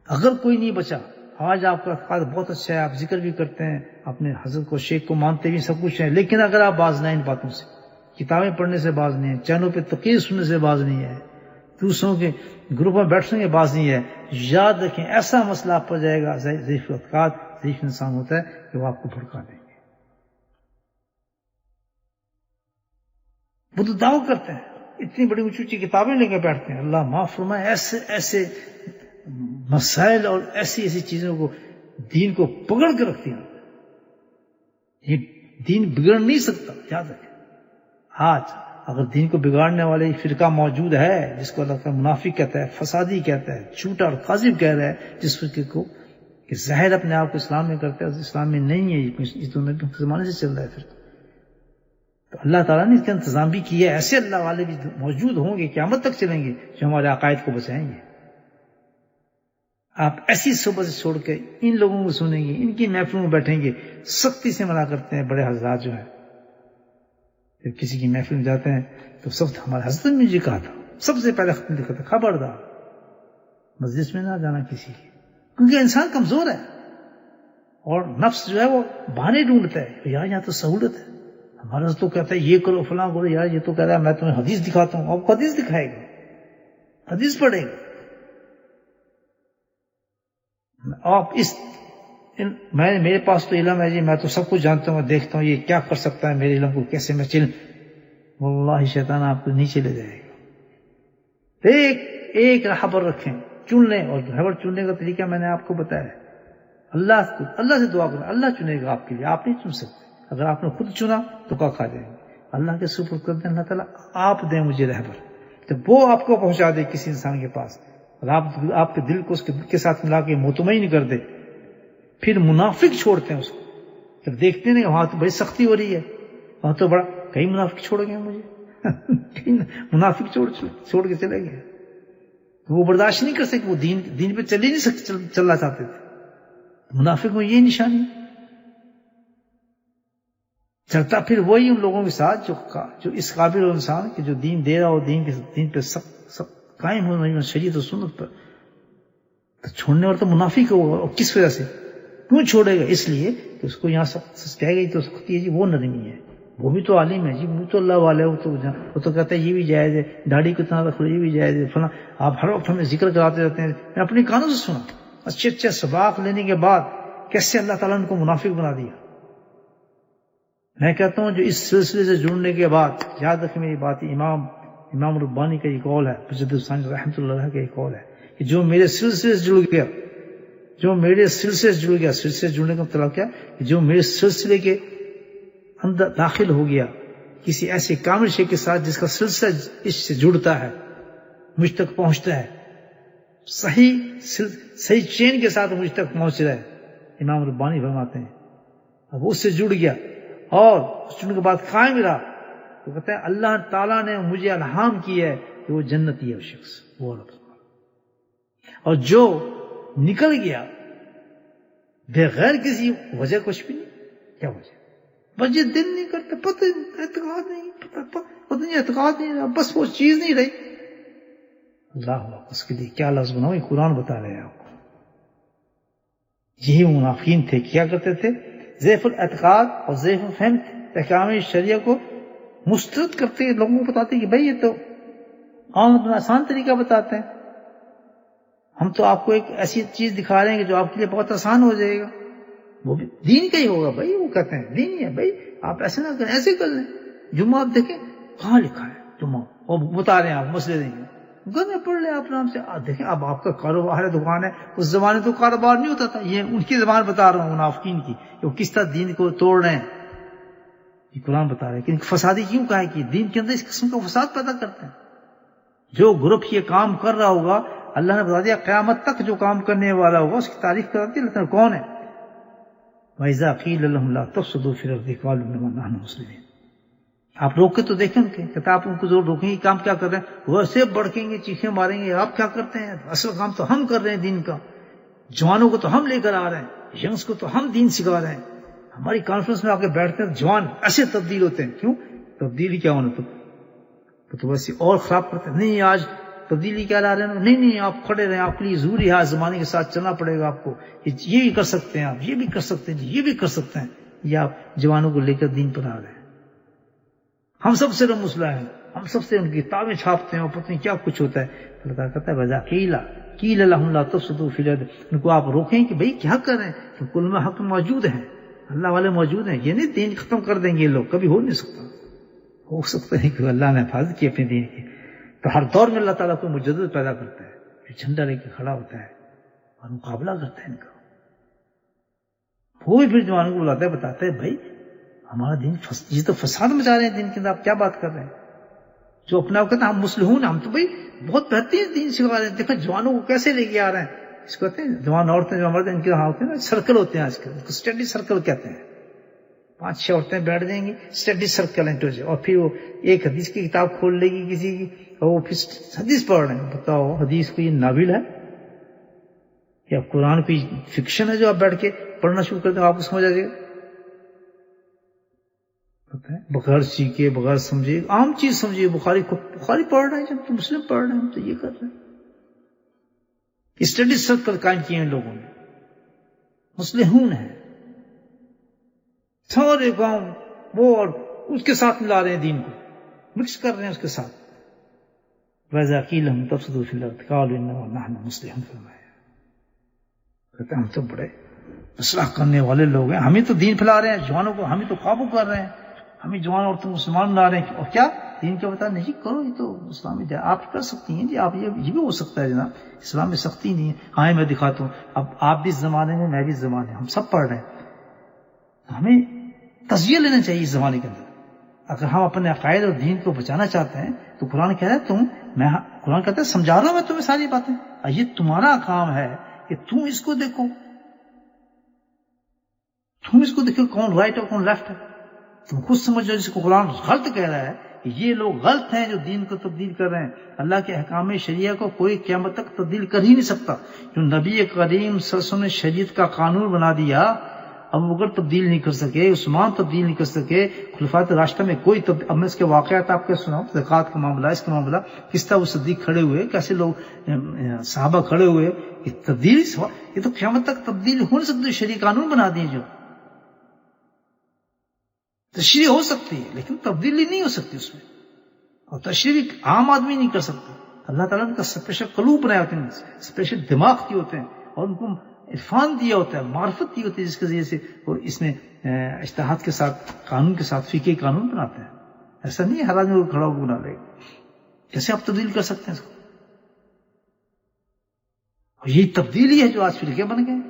اگر کوئی نہیں بچا, آج آپ کا اعتقاد بہت اچھا ہے, آپ ذکر بھی کرتے ہیں, اپنے حضرت کو شیخ کو مانتے بھی سب کچھ ہے, لیکن اگر آپ باز نہ ان باتوں سے, کتابیں پڑھنے سے باز نہیں ہے, چینلوں پہ تقریر سننے سے باز نہیں ہے, دوسروں کے گروپ میں بیٹھنے کے باز نہیں ہے, یاد رکھیں ایسا مسئلہ آپ پر جائے گا. ضعیف اعتقاد ضعیف انسان ہوتا ہے کہ وہ آپ کو بھڑکا دیں گے. وہ تو دعویٰ کرتے ہیں, اتنی بڑی اونچی کتابیں لے کے بیٹھتے ہیں. اللہ معاف فرمائے, ایسے مسائل اور ایسی چیزوں کو دین کو پکڑ کے رکھتی ہیں. یہ دین بگڑ نہیں سکتا, یاد رکھیں. آج اگر دین کو بگاڑنے والے فرقہ موجود ہے جس کو اللہ کا منافق کہتا ہے, فسادی کہتا ہے, جھوٹا اور کاذب کہہ رہا ہے, جس فرقے کو کہ ظاہر اپنے آپ کو اسلام میں کرتا ہے, اسلام میں نہیں ہے, یہ تو زمانے سے چل رہا ہے فرقہ. تو اللہ تعالیٰ نے اس کا انتظام بھی کیا. ایسے اللہ والے بھی موجود ہوں گے, قیامت تک چلیں گے, جو ہمارے عقائد کو بچائیں گے. آپ ایسی صحبت سے چھوڑ کے ان لوگوں کو سنیں گے, ان کی محفلوں میں بیٹھیں گے. سختی سے منع کرتے ہیں بڑے حضرات جو ہیں. جب کسی کی محفل میں جاتے ہیں تو سب ہمارے حضرت نے مجھے کہا تھا, سب سے پہلے ختم لکھا تھا, خبردار مجلس میں نہ جانا کسی کی, کیونکہ انسان کمزور ہے اور نفس جو ہے وہ بہانے ڈھونڈتا ہے. یہاں تو سہولت ہے. ہمارا حضرت تو کہتا ہے یہ کرو فلاں کرو. یار یہ تو کہہ رہا ہے میں تمہیں حدیث دکھاتا ہوں. آپ کو حدیث دکھائے گا, حدیث پڑھے گا. آپ میرے پاس تو علم ہے جی, میں تو سب کچھ جانتا ہوں, میں دیکھتا ہوں یہ کیا کر سکتا ہے, میرے علم کو کیسے میں چل. واللہ شیطان آپ کو نیچے لے جائے گا. ایک رہبر رکھیں, چن لیں, اور رہبر چننے کا طریقہ میں نے آپ کو بتایا. اللہ سے دعا کریں, اللہ چنے گا آپ کے لیے, آپ نہیں چن سکتے. اگر آپ نے خود چنا تو کیا کھا جائیں گے. اللہ کے سپرد کر دیں, اللہ تعالیٰ آپ دیں مجھے رہبر, جب وہ آپ کو پہنچا دے کسی انسان کے پاس, اور آپ کے دل کو اس کے دل کے ساتھ ملا کے مطمئن کر دے. پھر منافق چھوڑتے ہیں اس کو, جب دیکھتے ہیں وہاں تو بڑی سختی ہو رہی ہے, وہاں تو بڑا کئی منافق چھوڑ گئے مجھے, منافق چھوڑ کے چلے گئے. وہ برداشت نہیں کر سکے، وہ دین پہ چل ہی نہیں سکتے، چلنا چاہتے تھے. منافق میں یہ نشانی چلتا پھر وہی ان لوگوں کے ساتھ جو اس قابل ہو انسان کہ جو دین دے رہا ہو، دین پہ سب قائم ہو شریعت و سنت پر، تو چھوڑنے والا تو منافق ہوگا. اور کس وجہ سے کیوں چھوڑے گا؟ اس لیے کہ اس کو یہاں سخت کہہ گئی تو سختی ہے جی، وہ نرمی ہے، وہ بھی تو عالم ہے جی، وہ تو اللہ والے، وہ تو کہتا ہے یہ بھی جائز ہے، داڑھی کو اتنا رکھ لو یہ بھی جائز ہے فلاں. آپ ہر وقت ہمیں ذکر کراتے رہتے ہیں. میں اپنے کانوں سے سنا اچھے سباق لینے کے بعد کیسے اللہ تعالیٰ نے ان کو منافق بنا دیا. میں کہتا ہوں جو اس سلسلے سے جڑنے کے بعد، یاد رکھیں میری بات، امام ربانی کا یہ قول ہے، مجدد الثانی رحمۃ اللہ علیہ کا یہ قول ہے کہ جو میرے سلسلے سے جڑ گیا، سلسلے سے جڑنے کا مطلب کیا کہ جو میرے سلسلے کے اندر داخل ہو گیا کسی ایسے کامل شے کے ساتھ جس کا سلسلہ اس سے جڑتا ہے، مجھ تک پہنچتا ہے، صحیح چین کے ساتھ مجھ تک پہنچ رہا ہے. امام ربانی فرماتے ہیں اب اس سے جڑ گیا اور جڑنے کے بعد قائم رہا تو کہتے ہیں اللہ تعالیٰ نے مجھے الہام کیا ہے کہ وہ جنتی ہے وہ شخص، وہ عورت. اور جو نکل گیا بغیر کسی وجہ، کچھ بھی نہیں، کیا وجہ؟ بس یہ دل نہیں کرتے، پتہ اعتقاد نہیں، بس وہ چیز نہیں رہی. اللہ اس کے لیے کیا لفظ بناؤ، یہ قرآن بتا رہے ہیں آپ کو. یہی منافقین تھے، کیا کرتے تھے؟ ضعف الاعتقاد اور ضعف الفہم احکام شریعہ کو مسترد کرتے، لوگوں کو بتاتے کہ بھئی یہ تو آسان طریقہ بتاتے ہیں، ہم تو آپ کو ایک ایسی چیز دکھا رہے ہیں کہ جو آپ کے لیے بہت آسان ہو جائے گا، وہ بھی دین کا ہی ہوگا. بھائی وہ کہتے ہیں دین ہی ہے، بھائی آپ ایسے نہ کریں، ایسے کر لیں. جمعہ آپ دیکھیں کہاں لکھا ہے جمعہ، اور بتا رہے ہیں آپ مسئلے دیں گے، گھر میں پڑھ لیں آپ آرام سے. دیکھیں اب آپ کا کاروبار ہے، دکان ہے، اس زمانے تو کاروبار نہیں ہوتا تھا. یہ ان کی زبان بتا رہا ہوں منافقین کی، کہ وہ کس طرح دین کو توڑ رہے ہیں. یہ قرآن بتا رہے ہیں کہ فسادی کیوں کہا ہے کہ دین کے اندر اس قسم کا فساد پیدا کرتے ہیں. جو گروپ یہ کام کر رہا ہوگا، اللہ نے بتا دیا قیامت تک جو کام کرنے والا ہوگا اس کی تعریف کراتی ہے اللہ کون ہے. وَإِذَا قِيلَ لَهُمْ لَا تُفْسِدُوا فِي الْأَرْضِ قَالُوا إِنَّمَا نَحْنُ مُسْلِمُونَ. آپ روک کے تو دیکھیں ان کے، کہتا آپ ان کو ضرور روکیں گے، کام کیا کر رہے ہیں، وہ سے بڑکیں گے، چیخیں ماریں گے، آپ کیا کرتے ہیں، اصل کام تو ہم کر رہے ہیں دین کا، جوانوں کو تو ہم لے کر آ رہے ہیں، ینگس کو تو ہم دین سکھا رہے ہیں. ہماری کانفرنس میں آ کے بیٹھتے ہیں جوان ایسے تبدیل ہوتے ہیں. کیوں تبدیلی کیا ہونا، تو ویسے اور خراب کرتے ہیں. نہیں آج تبدیلی کیا لا رہے ہیں، نہیں آپ کھڑے رہیں، آپ کے لیے ضروری ہے زمانے کے ساتھ چلنا پڑے گا آپ کو، یہ بھی کر سکتے ہیں آپ، یہ بھی کر سکتے ہیں، یہ بھی کر سکتے ہیں. یہ آپ جوانوں کو لے کر دین پر آ رہے ہیں. ہم سب سے مسئلہ ہے، ہم سب سے ان کی کتابیں چھاپتے ہیں اور پتہ نہیں کیا کچھ ہوتا ہے. اللہ تعالیٰ کہتا ہے وَإِذَا قِيلَ لَهُمْ لَا تُفْسِدُوا فِي الْأَرْضِ، ان کو آپ روکیں کہ بھئی کیا کر رہے ہیں، تو کل میں حق موجود ہے، اللہ والے موجود ہیں. یہ نہیں دین ختم کر دیں گے یہ لوگ، کبھی ہو نہیں سکتا. ہو سکتا ہے کہ اللہ نے حفاظت کی اپنے دین کی. تو ہر دور میں اللہ تعالیٰ کو مجدد پیدا کرتا ہے جو جھنڈا لے کے کھڑا ہوتا ہے اور مقابلہ کرتا ہے ان کا. وہ بھی پھر جوانوں کو بلاتا ہے، بتاتا ہے بھائی ہمارا دین یہ تو فساد مچا رہے ہیں دین کے اندر، آپ کیا بات کر رہے ہیں. جو اپنا کہتے ہیں ہم مسلمون، ہم تو بھائی بہت بہترین دین سکھا رہے ہیں، دیکھو جوانوں کو کیسے لے کے آ رہے ہیں. اس کو کہتے ہیں جوان عورتیں جو مرد ان کے یہاں ہوتے ہیں نا، سرکل ہوتے ہیں آج کل، اسٹڈی سرکل کہتے ہیں. 5-6 عورتیں بیٹھ جائیں گی، اسٹڈی سرکل ہے، اور پھر وہ ایک حدیث کی کتاب کھول لے گی کسی کی، اور وہ پھر حدیث پڑھ رہے ہیں. بتاؤ حدیث کوئی ناول ہے یا قرآن کوئی فکشن ہے جو آپ بیٹھ کے پڑھنا شروع کرتے ہیں آپ کو سمجھ آ جائے گا. بغیر سیکھے بغیر سمجھے عام چیز سمجھیے، بخاری پڑھ رہے ہیں، جب تو مسلم پڑھ رہے ہیں تو یہ کر رہے ہیں. اسٹڈی سرکل قائم کیے ہیں لوگوں نے، مسلمون ہیں، سارے گاؤں وہ اور اس کے ساتھ ملا رہے ہیں، دین کو مکس کر رہے ہیں اس کے ساتھ. وَإِذَا قِيلَ لَهُمْ تُفْسِدُوا فِي الْأَرْضِ قَالُوا إِنَّمَا نَحْنُ مُصْلِحُونَ. فرمایا کہتے ہیں ہم تو بڑے اصلاح کرنے والے لوگ ہیں، ہمیں تو دین پھیلا رہے ہیں، جوانوں کو ہمیں تو قابو کر رہے ہیں، ہمیں جوان عورتوں مسلمان بنا رہے ہیں. اور کیا دین کا بتا نہیں کرو، یہ تو اسلام میں آپ کر سکتی ہیں جی، آپ یہ بھی ہو سکتا ہے جناب، اسلام میں سختی نہیں ہے. ہاں میں دکھاتا ہوں، اب آپ بھی اس زمانے میں، میں بھی اس زمانے میں، ہم سب پڑھ رہے ہیں. ہمیں تجزیہ لینا چاہیے اس زمانے کے اندر. اگر ہم اپنے عقائد اور دین کو بچانا چاہتے ہیں تو قرآن کہہ رہا ہے قرآن کہتا ہے سمجھا رہا ہوں میں تمہیں ساری باتیں، یہ تمہارا کام ہے کہ تم اس کو دیکھو، کون رائٹ اور کون لیفٹ ہے. تم خود سمجھ جاؤ. جس کو قرآن غلط کہہ رہا ہے یہ لوگ غلط ہیں جو دین کو تبدیل کر رہے ہیں. اللہ کے احکام شریعہ کو کوئی قیامت تک تبدیل کر ہی نہیں سکتا. جو نبی کریم صلی اللہ علیہ وسلم نے شریعت کا قانون بنا دیا، ابو بکر تبدیل نہیں کر سکے، عثمان تبدیل نہیں کر سکے، خلفائے راشدہ میں کوئی تبدیل. اب میں اس کے واقعات آپ کو سناؤں، زکوٰۃ کا معاملہ، اس کا معاملہ، کس طرح وہ صدیق کھڑے ہوئے، کیسے لوگ صحابہ کھڑے ہوئے. یہ تبدیل، یہ تو قیامت تک تبدیل ہو نہیں سکتی. شریع قانون بنا دیے، جو تشریح ہو سکتی ہے لیکن تبدیلی نہیں ہو سکتی اس میں، اور تشریح عام آدمی نہیں کر سکتا. اللہ تعالیٰ نے کا اسپیشل قلوب بنائے ہوتے ہیں، اسپیشل دماغ دیے ہوتے ہیں، اور ان کو عرفان دیا ہوتا ہے، معرفت دی ہوتی ہے، جس کے ذریعے سے وہ اس میں اجتہاد کے ساتھ، قانون کے ساتھ فقہی قانون بناتے ہیں. ایسا نہیں ہے ہر آدمی کو کھڑا ہو بنا لے. کیسے آپ تبدیل کر سکتے ہیں اس کو؟ اور یہی تبدیلی ہے جو آج فرقے بن گئے.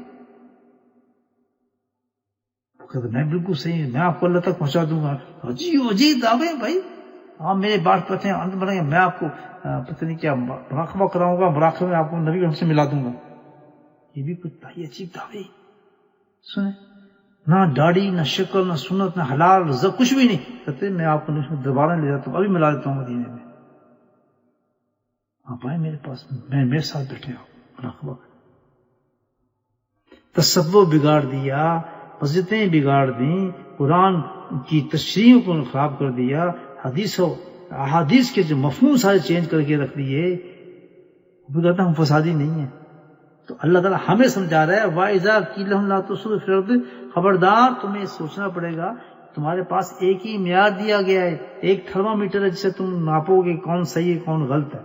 میں بالکل صحیح، میں آپ کو اللہ تک پہنچا دوں گا. جی دعوے بھائی، آپ میرے بات پتہ ہیں انت بنیں گے، میں آپ کو پتہ نہیں کیا مراقبہ کراؤں گا، مراقبے میں آپ کو نبی سے ملا دوں گا. یہ بھی کچھ بھائی عجیب دعوے. سنیں، نہ داڑھی، نہ شکل، نہ سنت، نہ حلال رزق، کچھ بھی نہیں. کہتے میں آپ کو دوبارہ لے جاتا ہوں، ابھی ملا دیتا ہوں مدینے میں. آپ آئے میرے پاس، میرے ساتھ بیٹھے آپ مراقبہ. تصور بگاڑ دیا، مسجدیں بگاڑ دیں، قرآن کی تشریحوں کو خراب کر دیا، احادیث کے جو مفہوم سارے چینج کر کے رکھ دیے. وہ کہتا ہم فسادی نہیں ہیں. تو اللہ تعالیٰ ہمیں سمجھا رہا ہے، وَإِذَا قِيلَ لَهُمْ لَا تُفْسِدُوا فِي الْأَرْضِ، خبردار تمہیں سوچنا پڑے گا. تمہارے پاس ایک ہی معیار دیا گیا ہے، ایک تھرما میٹر ہے جسے تم ناپو گے کون صحیح ہے کون غلط ہے.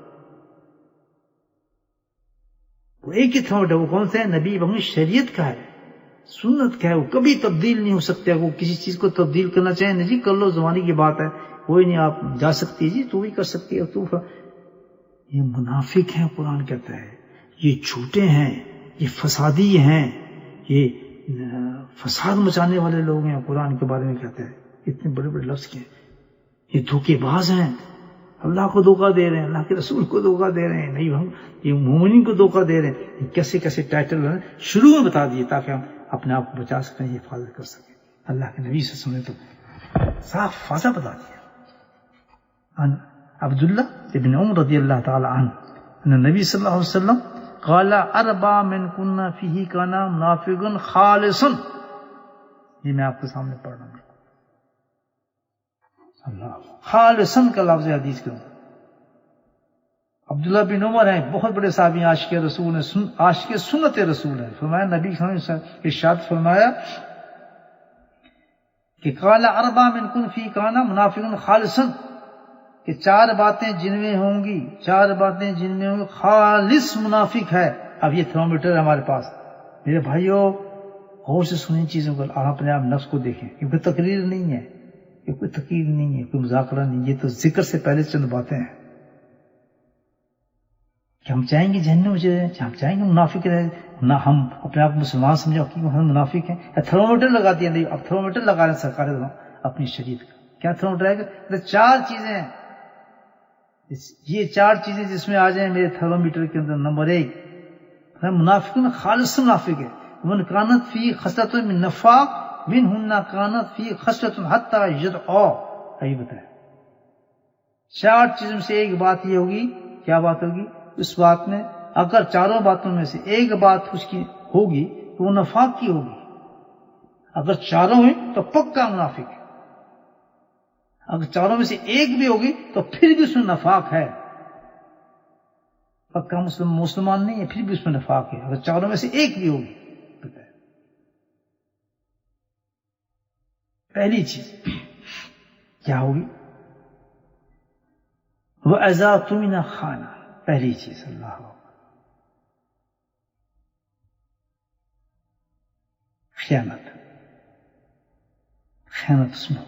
وہ ایک ہی تھرما میٹر، وہ کون سا ہے؟ نبی بخش شریعت کا ہے، سنت کا ہے. وہ کبھی تبدیل نہیں ہو سکتے. وہ کسی چیز کو تبدیل کرنا چاہیں نہیں، جی کر لو، زمانے کی بات ہے، کوئی نہیں، آپ جا سکتی ہے، جی تو بھی کر سکتی ہے. تو یہ منافق ہیں، قرآن کہتا ہے، یہ جھوٹے ہیں، یہ فسادی ہیں، یہ فساد مچانے والے لوگ ہیں. قرآن کے بارے میں کہتا ہے اتنے بڑے بڑے لفظ کے، یہ دھوکے باز ہیں، اللہ کو دھوکہ دے رہے ہیں، اللہ کے رسول کو دھوکہ دے رہے ہیں، نہیں ہم یہ مومنین کو دھوکہ دے رہے ہیں. کیسے کیسے ٹائٹل شروع میں بتا دیے تاکہ ہم اپنے آپ کو بچا سکیں، حفاظت کر سکیں. اللہ کے نبی سے سنے تو صاف فاضح بتا دیا. عبداللہ ابن عمر رضی اللہ تعالی عنہ ان نبی صلی اللہ علیہ وسلم قال اربع من كنا فيه كان منافق خالص. یہ میں آپ کے سامنے پڑھ رہا ہوں. اللہ خالصاً کا لفظ حدیث کے اندر. عبداللہ بن عمر ہیں، بہت بڑے صحابی، عاشق رسول ہیں، عاشق سنت رسول ہیں. فرمایا نبی صلی اللہ علیہ وسلم ارشاد فرمایا کہ قال اربع من كن فی کان منافق خالصا، کہ چار باتیں جن میں ہوں گی، چار باتیں جن میں ہوں گی خالص منافق ہے. اب یہ تھرمومیٹر ہے ہمارے پاس. میرے بھائیوں غور سے سنیں چیزوں کو، آپ اپنے آپ نفس کو دیکھیں. یہ کوئی تقریر نہیں ہے، یہ کوئی تقریر نہیں ہے، کوئی مذاکرہ نہیں، یہ تو ذکر سے پہلے چند باتیں ہیں. کہ ہم چاہیں گے جہنم میں چلے جائیں، ہم چاہیں گے منافق رہے، نہ ہم اپنے آپ کو مسلمان سمجھو کہ ہم منافق ہیں. یا تھرمومیٹر لگا دیا، نہیں اب تھرمومیٹر لگا رہے ہیں سرکار اپنی شریعت کا. کیا تھرمومیٹر ہے کہ چار چیزیں ہیں، یہ چار چیزیں جس میں آ جائیں میرے تھرمومیٹر کے اندر. نمبر ایک منافق خالص منافق ہے. من کانت فی خصلۃ من نفاق منہن کانت فی خصلۃ حتی یدعا. یہی بتایا چار چیزوں سے ایک بات یہ ہوگی. کیا بات ہوگی؟ اس بات میں اگر چاروں باتوں میں سے ایک بات اس کی ہوگی تو وہ نفاق کی ہوگی. اگر چاروں ہیں تو پکا منافق ہے. اگر چاروں میں سے ایک بھی ہوگی تو پھر بھی اس میں نفاق ہے. پکا مسلمان نہیں ہے، پھر بھی اس میں نفاق ہے اگر چاروں میں سے ایک بھی ہوگی. پہلی چیز کیا ہوگی؟ وہ اذا تمنا خانہ. پہلی چیز اللہ خیانت. خیانت اس میں.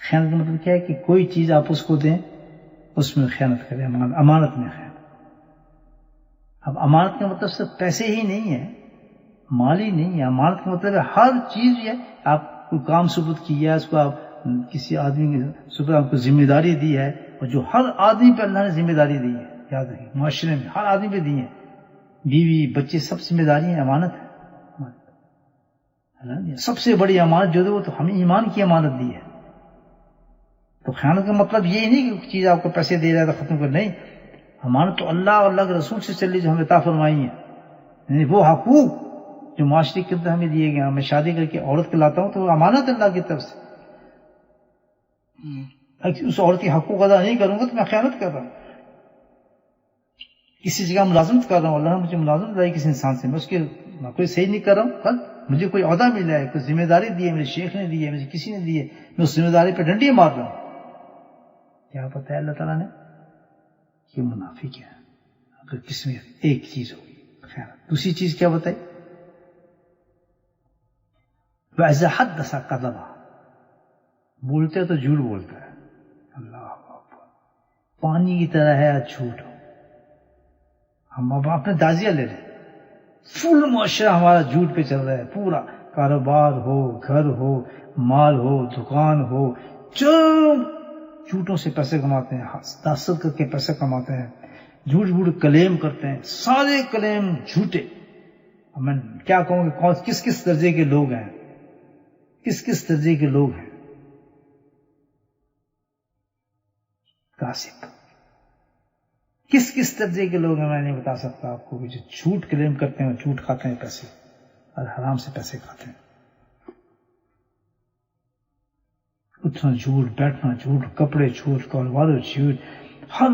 خیانت کا مطلب کیا ہے کہ کوئی چیز آپ اس کو دیں اس میں خیانت کریں. امانت میں خیانت. اب امانت کا مطلب صرف پیسے ہی نہیں ہے، مالی نہیں ہے. امانت کا مطلب ہے ہر چیز ہے. آپ کوئی کام سپرد کیا ہے، اس کو آپ کسی آدمی کے سپرد آپ کو ذمہ داری دی ہے، اور جو ہر آدمی پہ اللہ نے ذمہ داری دی ہے، یاد رکھیں معاشرے میں ہر آدمی پہ دی ہے، بیوی بچے سب ذمہ داری ہیں. امانت ہے. سب سے بڑی امانت جو ہے وہ تو ہمیں ایمان کی امانت دی ہے. تو خیانت کا مطلب یہ نہیں کہ چیز آپ کو پیسے دے رہا ہے تو ختم کر، نہیں، امانت تو اللہ اور اللہ کے رسول سے چلی جو ہمیں عطا فرمائی ہیں، یعنی وہ حقوق جو معاشرے کے اندر ہمیں دیے گئے. میں شادی کر کے عورت کو لاتا ہوں تو وہ امانت اللہ کی طرف سے، اس عورت کے حقوق ادا نہیں کروں گا تو میں خیانت کر رہا ہوں. کسی جگہ ملازمت کر رہا ہوں، اللہ نے مجھے ملازمت دلائی کسی انسان سے، میں اس کی کوئی صحیح نہیں کر رہا ہوں، کل مجھے کوئی عہدہ ملا ہے، کوئی ذمہ داری دی ہے، میرے شیخ نے دی ہے، مجھے کسی نے دی ہے، میں اس ذمہ داری پہ ڈنڈی مار رہا ہوں. کیا پتہ ہے اللہ تعالیٰ نے کہ منافق ہے اگر کس میں ایک چیز ہوگی خیانت. دوسری چیز کیا بتائی؟ وَإِذَا حَدَّثَ كَذَبَ، بولتے تو جھوٹ بولتا ہے. اللہ اکبر، پانی کی طرح ہے جھوٹ. ہم اب اپنے دازیہ لے لیں، فل معاشرہ ہمارا جھوٹ پہ چل رہا ہے، پورا کاروبار ہو، گھر ہو، مال ہو، دکان ہو، جو جھوٹوں سے پیسے کماتے ہیں، حسد کر کے پیسے کماتے ہیں، جھوٹ جھوٹ کلیم کرتے ہیں، سارے کلیم جھوٹے. میں کیا کہوں کہ کس کس درجے کے لوگ ہیں، کس کس درجے کے لوگ ہیں. کاسب کس کس درجے کے لوگ ہیں میں نہیں بتا سکتا آپ کو، جو جھوٹ کلیم کرتے ہیں، جھوٹ کھاتے ہیں پیسے، اور حرام سے پیسے کھاتے ہیں. اٹھنا جھوٹ، بیٹھنا جھوٹ، کپڑے جھوٹ، کاروبار جھوٹ، ہر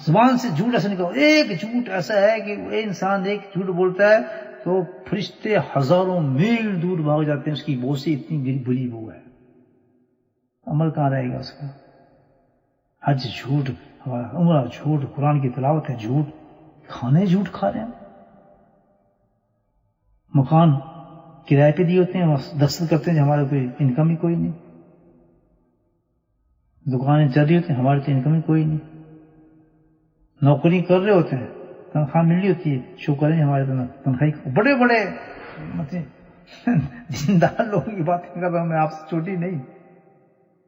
زبان سے جھوٹ ایسا نکلتا. ایک جھوٹ ایسا ہے کہ انسان ایک جھوٹ بولتا ہے تو فرشتے ہزاروں میل دور بھاگ جاتے ہیں، اس کی بو سے اتنی بری بو ہے. عمل کہاں رہے گا اس کا؟ حج جھوٹ، ہمارا عمرہ جھوٹ، قرآن کی تلاوت ہے جھوٹ، کھانے جھوٹ کھا رہے ہیں. مکان کرائے پہ دیے ہوتے ہیں، دستخط کرتے ہیں ہمارے کوئی انکم ہی کوئی نہیں. دکانیں چل رہی ہوتی ہیں، ہماری تو انکم ہی کوئی نہیں. نوکری کر رہے ہوتے ہیں، تنخواہ مل رہی ہوتی ہے، شو کریں ہمارے تنخواہ. بڑے بڑے دیندار لوگوں کی بات کر رہا ہوں میں، آپ سے چھوٹی نہیں.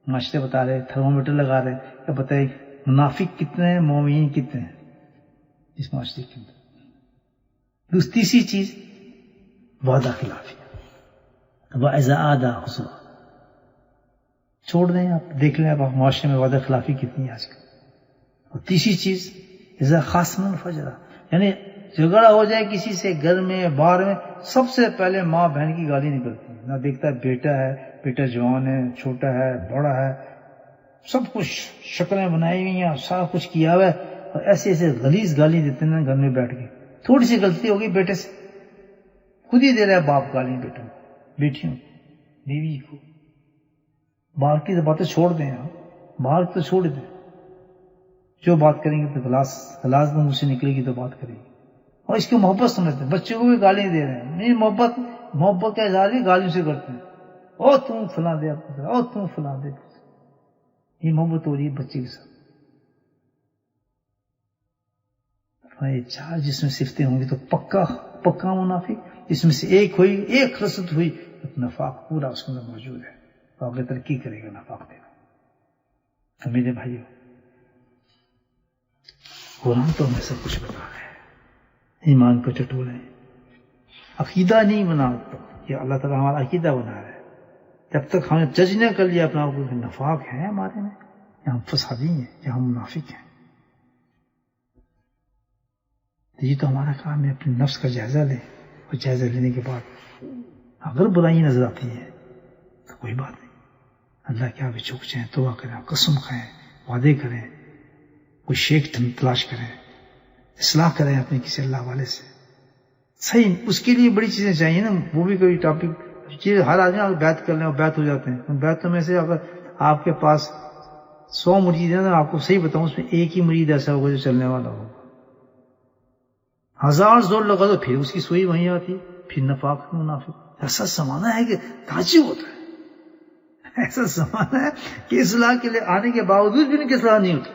معاشرے بتا رہے، تھرمومیٹر لگا رہے کہ بتائیے منافق کتنے ہیں، مومنین کتنے ہیں اس معاشرے کے اندر. تیسری چیز وعدہ خلافی. وَإِذَا عَادَ غَدَرَ، چھوڑ دیں، آپ دیکھ لیں آپ معاشرے میں وعدہ خلافی کتنی ہے آج کل. اور تیسری چیز اِذَا خَاصَمَ فَجَرَ، یعنی جھگڑا ہو جائے کسی سے گھر میں باہر میں، سب سے پہلے ماں بہن کی گالی نکلتی ہے. نہ دیکھتا ہے بیٹا ہے، بیٹا جوان ہے، چھوٹا ہے، بڑا ہے، سب کچھ شکلیں بنائی ہوئی ہیں، سارا کچھ کیا ہوا ہے، اور ایسے ایسے غلیظ گالی دیتے ہیں گھر میں بیٹھ کے. تھوڑی سی غلطی ہوگی بیٹے سے، خود ہی دے رہا ہے باپ گالی بیٹوں کو، بیٹیوں کو، بیوی کو. باہر کی باتیں چھوڑ دیں، باہر تو چھوڑ دیں. جو بات کریں گے تو گلاس منہ سے نکلے گی تو بات کریں گے. اور اس کی محبت سمجھتے ہیں، بچوں کو بھی گالی دے رہے ہیں. نہیں، محبت کا اظہار ہی گالیوں سے کرتے ہیں. او تم فلاں دے، او تم فلاں دے. یہ محبت ہو رہی ہے بچے کے ساتھ. یہ چار جس میں صفتیں ہوں گی تو پکا منافق. اس میں سے ایک ہوئی، ایک خصلت ہوئی، نفاق پورا اس کے اندر موجود ہے، تو آگے ترقی کرے گا نفاق دینا. تو میرے بھائیو، قرآن تو ہمیں سب کچھ بتا رہا ہے. ایمان کو چٹولیں، عقیدہ نہیں بنا تو یہ اللہ تعالیٰ ہمارا عقیدہ بنا رہا ہے. جب تک ہم نے جج نہ کر لیا اپنا کو نفاق ہے ہمارے میں، یا ہم فسادی ہیں، یا ہم منافق ہیں، تو یہ تو ہمارا کام ہے. اپنے نفس کا جائزہ لیں، اور جائزہ لینے کے بعد اگر برائی نظر آتی ہے تو کوئی بات نہیں، اللہ کے آگے جھک جائیں، توبہ کریں، قسم کھائیں، وعدے کریں، کوئی شیخ تلاش کریں، اصلاح کریں اپنے کسی اللہ والے سے. صحیح، اس کے لیے بڑی چیزیں چاہیے نا. وہ بھی کوئی ٹاپک چیز، ہر آدمی اگر بیعت کر لیں اور بیعت ہو جاتے ہیں. بیعتوں میں سے اگر آپ کے پاس 100 مرید ہیں تو آپ کو صحیح بتاؤں، اس میں ایک ہی مرید ایسا ہوگا جو چلنے والا ہوگا. 1000 زور لگا تو پھر اس کی سوئی وہیں آتی ہے، پھر نفاق منافق. ایسا زمانہ ہے کہ تعجب ہوتا ہے. ایسا زمانہ ہے کہ اصلاح کے لیے آنے کے باوجود بھی ان کی اصلاح نہیں ہوتی،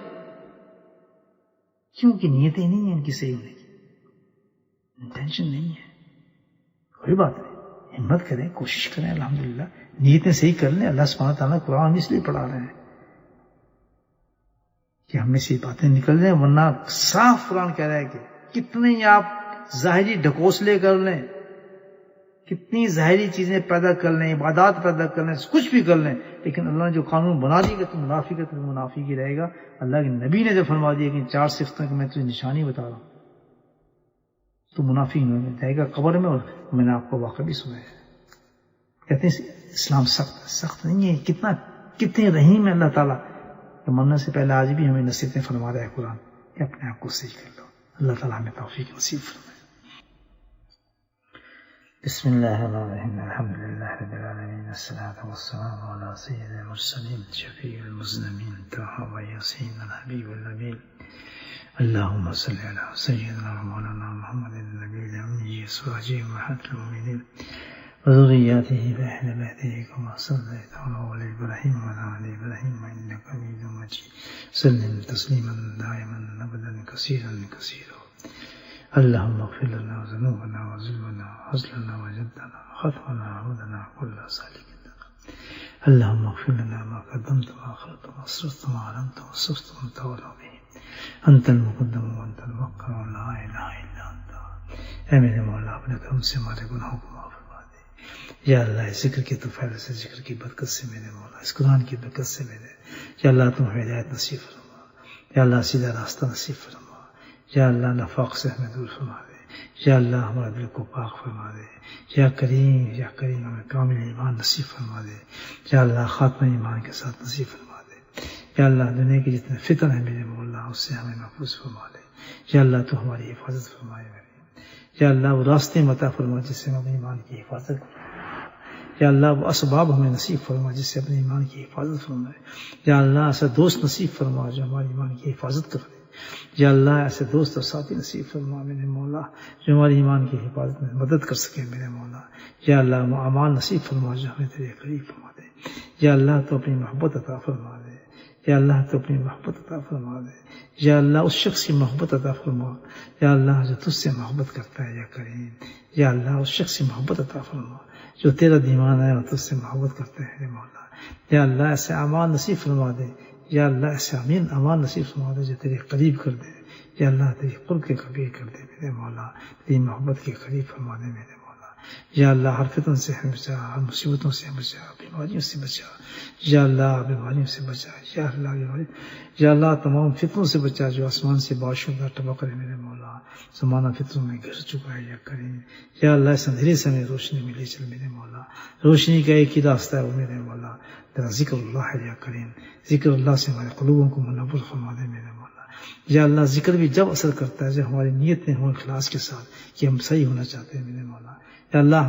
کیونکہ نیتیں نہیں ہیں ان کی صحیح ہونے کی، انٹینشن نہیں ہے. کوئی بات نہیں، ہمت کریں، کوشش کریں، الحمدللہ نیتیں صحیح کر لیں. اللہ سبحانہ تعالیٰ قرآن اس لیے پڑھا رہے ہیں کہ ہم میں سے باتیں نکل جائیں، ورنہ صاف قرآن کہہ رہا ہے کہ کتنے ہی آپ ظاہری ڈھکوسلے کر لیں، کتنی ظاہری چیزیں پیدا کر لیں، عبادات پیدا کر لیں، کچھ بھی کر لیں، لیکن اللہ نے جو قانون بنا دیا کہ تم منافق ہے تو منافق ہی رہے گا. اللہ کے نبی نے جو فرما دیا کہ 4 صفتوں کی میں تجھے نشانی بتا رہا ہوں، تو منافق نہیں رہے گا قبر میں. اور میں نے آپ کو واقعہ بھی سنا ہے. کہتے ہیں اسلام سخت نہیں ہے. کتنے رحیم ہے اللہ تعالیٰ کہ مرنے سے پہلے آج بھی ہمیں نصیحتیں فرما رہا ہے قرآن کہ اپنے آپ کو صحیح کر لو. اللہ تعالیٰ ہمیں توفیق نصیب فرمائے. بسم اللہ الرحمن الرحیم. الحمد للہ رب العالمین، الصلاۃ والسلام علی سید المرسلین شفیع المذنبین طه و یاسین الحبیب النبی. اللهم صل على سيدنا مولانا محمد النبي الأمي سراج محمد المؤمنين وذرياته وأهل بيته كما صليت على إبراهيم وعلى آل إبراهيم إنك حميد مجيد. سلم تسليما دائما أبدا كثيرا. اللهم اغفر لنا ذنوبنا وظلمنا وحزننا وجدنا وخطأنا وعودنا كل سالك. اللهم اغفر لنا ما قدمت وما أخرت وما أسررت وما أعلنت وما أسرفت وأنت أعلم به. انت المقدم وانت المؤخر ولا الہ الا انت. اے میرے مولا اپنے کرم سے ہمارے گناہوں کو معاف فرما دے. یا اللہ اس ذکر کی توفیق سے، ذکر کی برکت سے میرے مولا، اس قرآن کی برکت سے میرے، یا اللہ تم ہدایت نصیب فرما. یا اللہ سیدھا راستہ نصیب فرما. یا اللہ نفاق سے ہمیں دور فرما دے. یا اللہ ہمارے دل کو پاک فرما دے. یا کریم ہمیں کامل ایمان نصیب فرما دے. یا اللہ خاتمہ ایمان کے ساتھ نصیب فرما. یا اللہ دنیا کے جتنے فتن ہیں میرے مولا اس سے ہمیں محفوظ فرما لے. یا اللہ تو ہماری حفاظت فرمائے میرے. یا اللہ وہ راستے عطا فرما جس سے ہم اپنے ایمان کی حفاظت کریں. یا اللہ وہ اسباب ہمیں نصیب فرما جس سے اپنے ایمان کی حفاظت فرمائے. یا اللہ ایسا دوست نصیب فرما جو ہمارے ایمان کی حفاظت کرے. یا اللہ ایسے دوست اور ساتھی نصیب فرما میرے مولا جو ہماری ایمان کی حفاظت میں مدد کر سکے میرے مولا. یا اللہ وہ اعمال نصیب فرما جو ہمیں تیرے قریب فرما دے. یا اللہ تو اپنی محبت عطا فرما دے. یا اللہ تو اپنی محبت عطا فرما دے. یا اللہ اس شخص کی محبت عطا فرما. یا اللہ جو تجھ سے محبت کرتا ہے یا کریم. یا اللہ اس شخص کی محبت عطا فرما جو تیرا دیوانہ ہے اور تجھ سے محبت کرتا ہے مولا. یا اللہ ایسے اعمال نصیب فرما دے. یا اللہ ایسے امین اعمال نصیب فرما دے جو تیرے قریب کر دے. یا اللہ تیری قرب کے قریب کر دے میرے مولا. تیری محبت کے قریب فرما دے میرے مولا. یا اللہ ہر فتن سے ہم بچا، ہر مصیبتوں سے ہم بچا، بیماریوں سے بچا. یا اللہ بیماریوں سے بچا. یا اللہ بیماری، یا اللہ تمام فتنوں سے بچا جو آسمان سے بارشوں کا ٹپا کرے میرے مولا. زمانہ فتنوں میں گر چکا ہے یا کریم. یا اللہ اس اندھیرے سے ہمیں روشنی میں لے چل میرے مولا. روشنی کا ایک ہی راستہ ہے وہ میرے مولا تیرا ذکر اللہ ہے یا کریم. ذکر اللہ سے ہمارے قلوبوں کو منور فرما دے میرے مولا. یا اللہ ذکر بھی جب اثر کرتا ہے جب ہماری نیتیں ہوں اخلاص کے ساتھ کہ ہم صحیح ہونا چاہتے ہیں میرے مولا. یا اللہ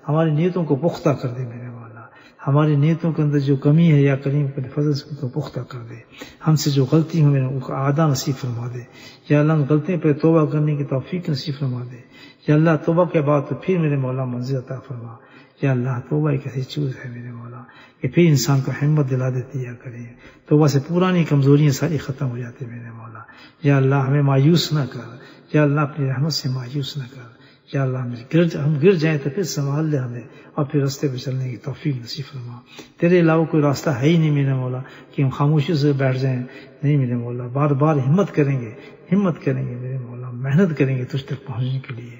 ہماری نیتوں کو پختہ کر دے میرے مولا. ہماری نیتوں کے اندر جو کمی ہے یا کریم اپنے فضل سے کو پختہ کر دے. ہم سے جو غلطی ہو میرے ان کو اعادہ نصیب فرما دے. یا اللہ ان غلطیوں پہ توبہ کرنے کی توفیق نصیب فرما دے. یا اللہ توبہ کے بعد تو پھر میرے مولا منزل عطا فرما. یا اللہ توبہ ایک ایسی چیز ہے میرے مولا کہ پھر انسان کو ہمت دلا دیتی ہے کریں. توبہ سے پرانی کمزوریاں ساری ختم ہو جاتی میرے مولا. یا اللہ ہمیں مایوس نہ کر. یا اللہ اپنی رحمت سے مایوس نہ کر. یا اللہ ہم گر جائیں تو پھر سنبھال لے ہمیں اور پھر راستے پہ چلنے کی توفیق نصیب فرما. تیرے علاوہ کوئی راستہ ہے ہی نہیں میرے مولا کہ ہم خاموشی سے بیٹھ جائیں. نہیں میرے مولا، بار بار ہمت کریں گے میرے مولا، محنت کریں گے تجھ تک پہنچنے کے لیے.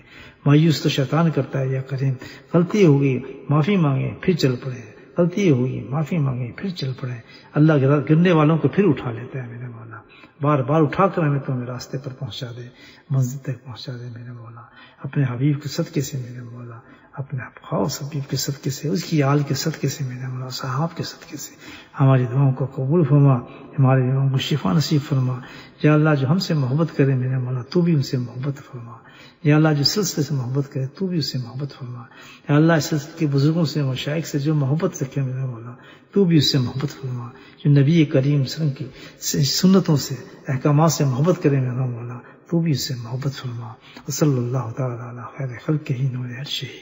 مایوس تو شیطان کرتا ہے یا کریں. غلطی ہوگی معافی مانگیں پھر چل پڑے. غلطی ہوگی معافی مانگیں پھر چل پڑے. اللہ گرنے والوں کو پھر اٹھا لیتا ہے میرے مولا. بار بار اٹھا کر ہمیں تمہیں راستے پر پہنچا دے، منزل تک پہنچا دے میرے مولا. اپنے حبیب کے صدقے سے میرے مولا، اپنے خاص حبیب کے صدقے سے، اس کی آل کے صدقے سے میرے مولا، صحاب کے صدقے سے ہماری دعاؤں کو قبول فرما. ہمارے دعاؤں کو شفا نصیب فرما. یا اللہ جو ہم سے محبت کرے میرے مولا تو بھی ان سے محبت فرما. یا اللہ جو سلسلے سے محبت کرے تو بھی اس سے محبت فرما. یا اللہ اس سلسلے کے بزرگوں سے، مشائخ سے جو محبت رکھے میرے مولا تو بھی اس سے محبت فرما. جو نبی کریم صلی اللہ علیہ وسلم کی سنتوں سے، احکامات سے محبت کرے میرا مولا تو بھی اس سے محبت فرما. صلی اللہ تعالی علی خیر خلقہ نور عرشہ.